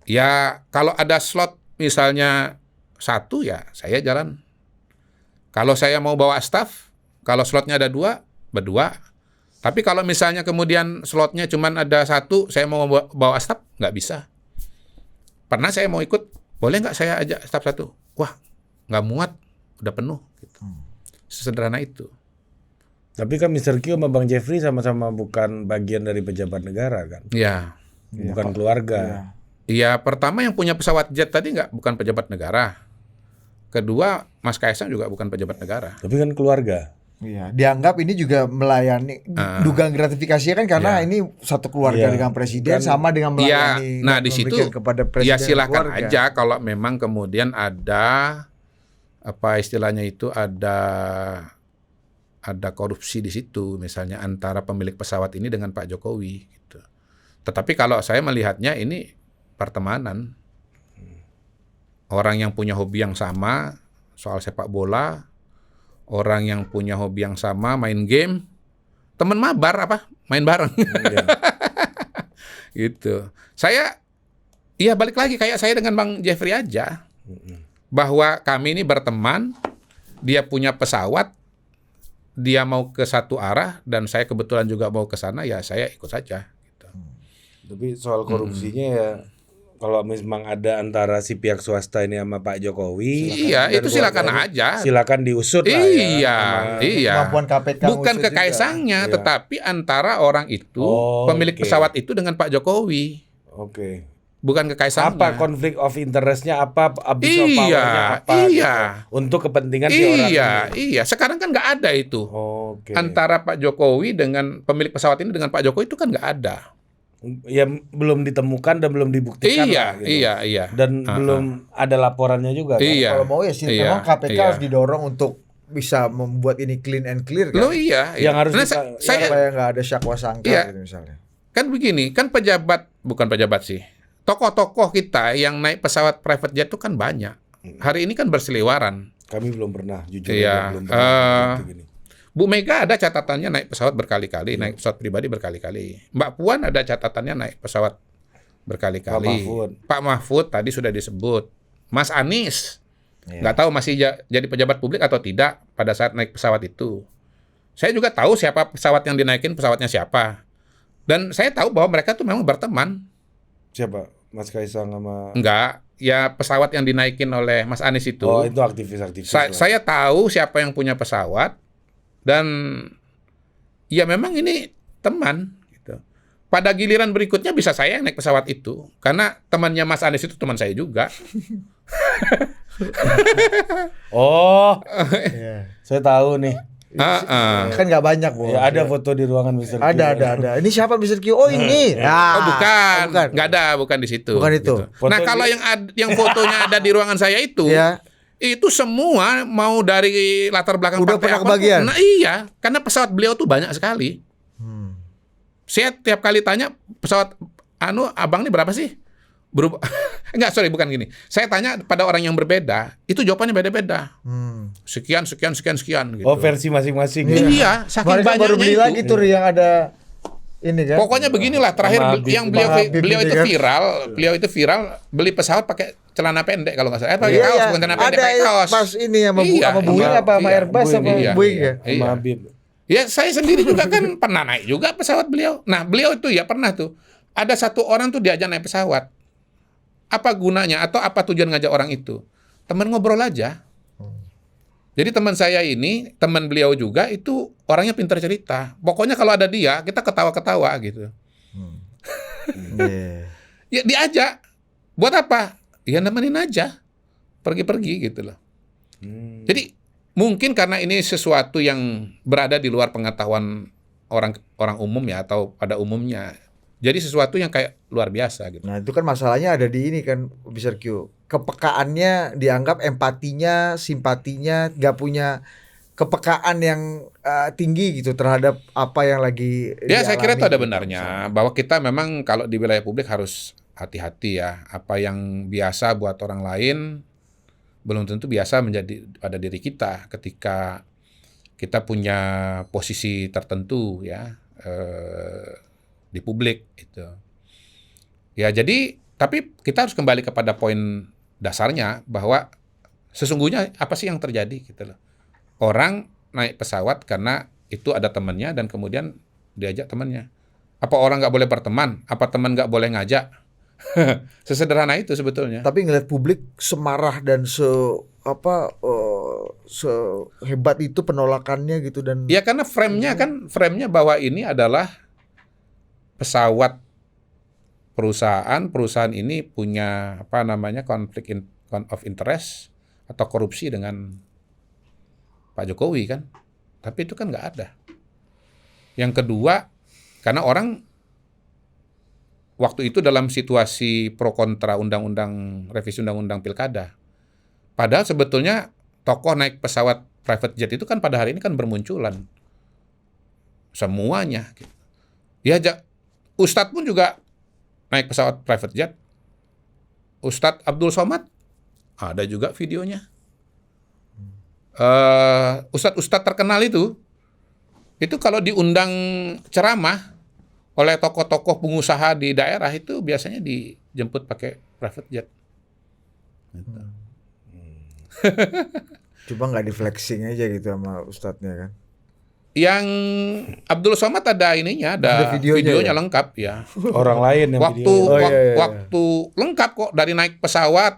Ya kalau ada slot misalnya 1 ya saya jalan. Kalau saya mau bawa staff, kalau slotnya ada 2, berdua. Tapi kalau misalnya kemudian slotnya cuma ada 1, saya mau bawa staff, nggak bisa. Pernah saya mau ikut, boleh nggak saya ajak staff 1? Wah, nggak muat, udah penuh. Gitu. Sesederhana itu. Tapi kan Mr. Q sama Bang Jeffrey sama-sama bukan bagian dari pejabat negara kan? Iya. Bukan keluarga. Iya, pertama yang punya pesawat jet tadi bukan pejabat negara. Kedua, Mas Kaisang juga bukan pejabat negara. Tapi kan keluarga. Iya, dianggap ini juga melayani dugaan gratifikasinya kan karena ini satu keluarga dengan presiden sama dengan melayani. Nah di situ kepada presiden ya silakan keluarga. aja kalau memang kemudian ada apa istilahnya itu ada ada korupsi di situ, misalnya antara pemilik pesawat ini dengan Pak Jokowi gitu. Tetapi kalau saya melihatnya ini pertemanan. Orang yang punya hobi yang sama soal sepak bola, orang yang punya hobi yang sama main game, teman mabar apa? Main bareng. Gitu. Saya ya balik lagi kayak saya dengan Bang Jeffrey aja. Bahwa kami ini berteman, dia punya pesawat, dia mau ke satu arah dan saya kebetulan juga mau ke sana, ya saya ikut saja gitu. Tapi soal korupsinya ya, kalau memang ada antara si pihak swasta ini sama Pak Jokowi, Iya, dan itu silakan keluarganya, aja. silakan diusut lah ya. Iya, sama- iya. Kemampuan KPK Bukan ngusut ke juga. Kaisangnya, Iya. tetapi antara orang itu, Oh, pemilik oke. pesawat itu dengan Pak Jokowi. Oke. Bukan ke Kaisangnya. Apa konflik of interestnya, apa abuse of Iya, powernya apa iya. gitu. Untuk kepentingan si orang Iya, ini. iya. Sekarang kan nggak ada itu. Oke. Antara Pak Jokowi dengan pemilik pesawat ini dengan Pak Jokowi itu kan nggak ada. Ya belum ditemukan dan belum dibuktikan Iya, lah, gitu. iya, iya. Dan belum ada laporannya juga kan. Iya. Kalau mau ya sih, Iya, memang KPK iya. harus didorong untuk bisa membuat ini clean and clear kan. Loh iya, iya. Yang harus Nah, kita- saya Supaya nggak ada syakwa sangka Iya. gitu misalnya. kan begini, kan bukan pejabat sih. Tokoh-tokoh kita yang naik pesawat private jet itu kan banyak. Hari ini kan berseliweran. Kami belum pernah, jujur Iya, aja belum pernah gitu gini. Bu Mega ada catatannya naik pesawat berkali-kali, naik pesawat pribadi berkali-kali. Mbak Puan ada catatannya naik pesawat berkali-kali. Pak Mahfud tadi sudah disebut. Mas Anies, nggak tahu masih jadi pejabat publik atau tidak pada saat naik pesawat itu. Saya juga tahu siapa pesawat yang dinaikin, pesawatnya siapa. Dan saya tahu bahwa mereka tuh memang berteman. Siapa? Mas Kaisang sama Enggak, ya pesawat yang dinaikin oleh Mas Anies itu. Oh, itu aktivis-aktivis. lah. Saya tahu siapa yang punya pesawat dan ya memang ini teman gitu. Pada giliran berikutnya bisa saya yang naik pesawat itu karena temannya Mas Anies itu teman saya juga. Oh, Iya. saya tahu nih. Kan nggak banyak, Bu. Ya, ada foto di ruangan Mr. Q. Ada. Ini siapa Mr. Q? Oh ini. Oh bukan, bukan. nggak ada, bukan di situ. Bukan itu. Foto Nah kalau di- yang fotonya ada di ruangan saya itu, Ya. itu semua mau dari latar belakang Udah partai pernah apapun. kebagian? Nah iya, karena pesawat beliau tuh banyak sekali. Saya tiap kali tanya pesawat abang ini berapa sih? Berubah. Enggak, sorry, bukan gini. Saya tanya pada orang yang berbeda, itu jawabannya beda-beda. Sekian gitu. Oh, versi masing-masing. ya. Iya, saking Kemarin kan banyaknya baru beli itu. lagi tuh yang ada ini kan. Pokoknya beginilah terakhir Sama Habib. yang beliau Sama Habib beliau ini itu kan. beliau itu viral beli pesawat pakai celana pendek kalau nggak salah. Pakai Iya, kaos iya. bukan celana pendek, Ada pakai kaos. pas ini sama Iya, sama Boeing iya, apa sama iya. Airbus sama Iya, Boeing iya. ya. Sama Iya. Habib. Ya saya sendiri juga kan pernah naik juga pesawat beliau. Nah beliau itu ya pernah tuh. Ada satu orang tuh diajak naik pesawat. Apa gunanya atau apa tujuan ngajak orang itu? Teman ngobrol aja. Jadi teman saya ini, teman beliau juga itu orangnya pintar cerita. Pokoknya kalau ada dia, kita ketawa-ketawa gitu. Iya. Ya diajak. Buat apa? Ya nemenin aja. Pergi-pergi gitu loh. Jadi mungkin karena ini sesuatu yang berada di luar pengetahuan orang umum ya atau pada umumnya. Jadi sesuatu yang kayak luar biasa gitu. Nah itu kan masalahnya ada di ini kan Mr. Q. Kepekaannya dianggap empatinya, simpatinya, nggak punya kepekaan yang tinggi gitu terhadap apa yang lagi Ya saya kira itu dialami ada gitu, benarnya misalnya. bahwa kita memang kalau di wilayah publik harus hati-hati ya. Apa yang biasa buat orang lain belum tentu biasa menjadi pada diri kita ketika kita punya posisi tertentu ya di publik itu. Ya jadi tapi kita harus kembali kepada poin dasarnya bahwa sesungguhnya apa sih yang terjadi gitu loh. Orang naik pesawat karena itu ada temannya dan kemudian diajak temannya. Apa orang nggak boleh berteman? Apa teman nggak boleh ngajak? Sesederhana itu sebetulnya. Tapi ngeliat publik semarah dan sehebat itu penolakannya gitu dan Ya karena frame-nya bahwa ini adalah pesawat perusahaan ini punya konflik of interest atau korupsi dengan Pak Jokowi kan. Tapi itu kan nggak ada. Yang kedua, karena orang waktu itu dalam situasi pro kontra revisi undang-undang pilkada. Padahal sebetulnya tokoh naik pesawat private jet itu kan pada hari ini kan bermunculan semuanya. Gitu. Ya, Ustadz pun juga naik pesawat private jet. Ustadz Abdul Somad ada juga videonya. Ustadz terkenal itu kalau diundang ceramah oleh tokoh-tokoh pengusaha di daerah itu biasanya dijemput pakai private jet. Gitu. Coba nggak di flexing aja gitu sama ustadznya kan? Yang Abdul Somad ada ininya, ada videonya ya? lengkap ya. Orang lain yang Waktu video. waktu lengkap kok dari naik pesawat,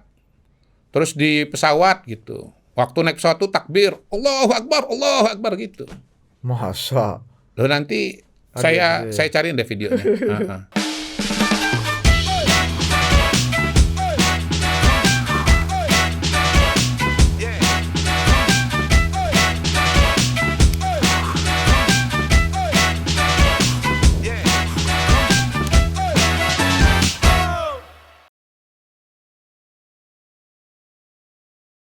terus di pesawat gitu. Waktu naik pesawat tuh takbir, Allahu Akbar gitu. Masa? Loh nanti saya cariin deh videonya.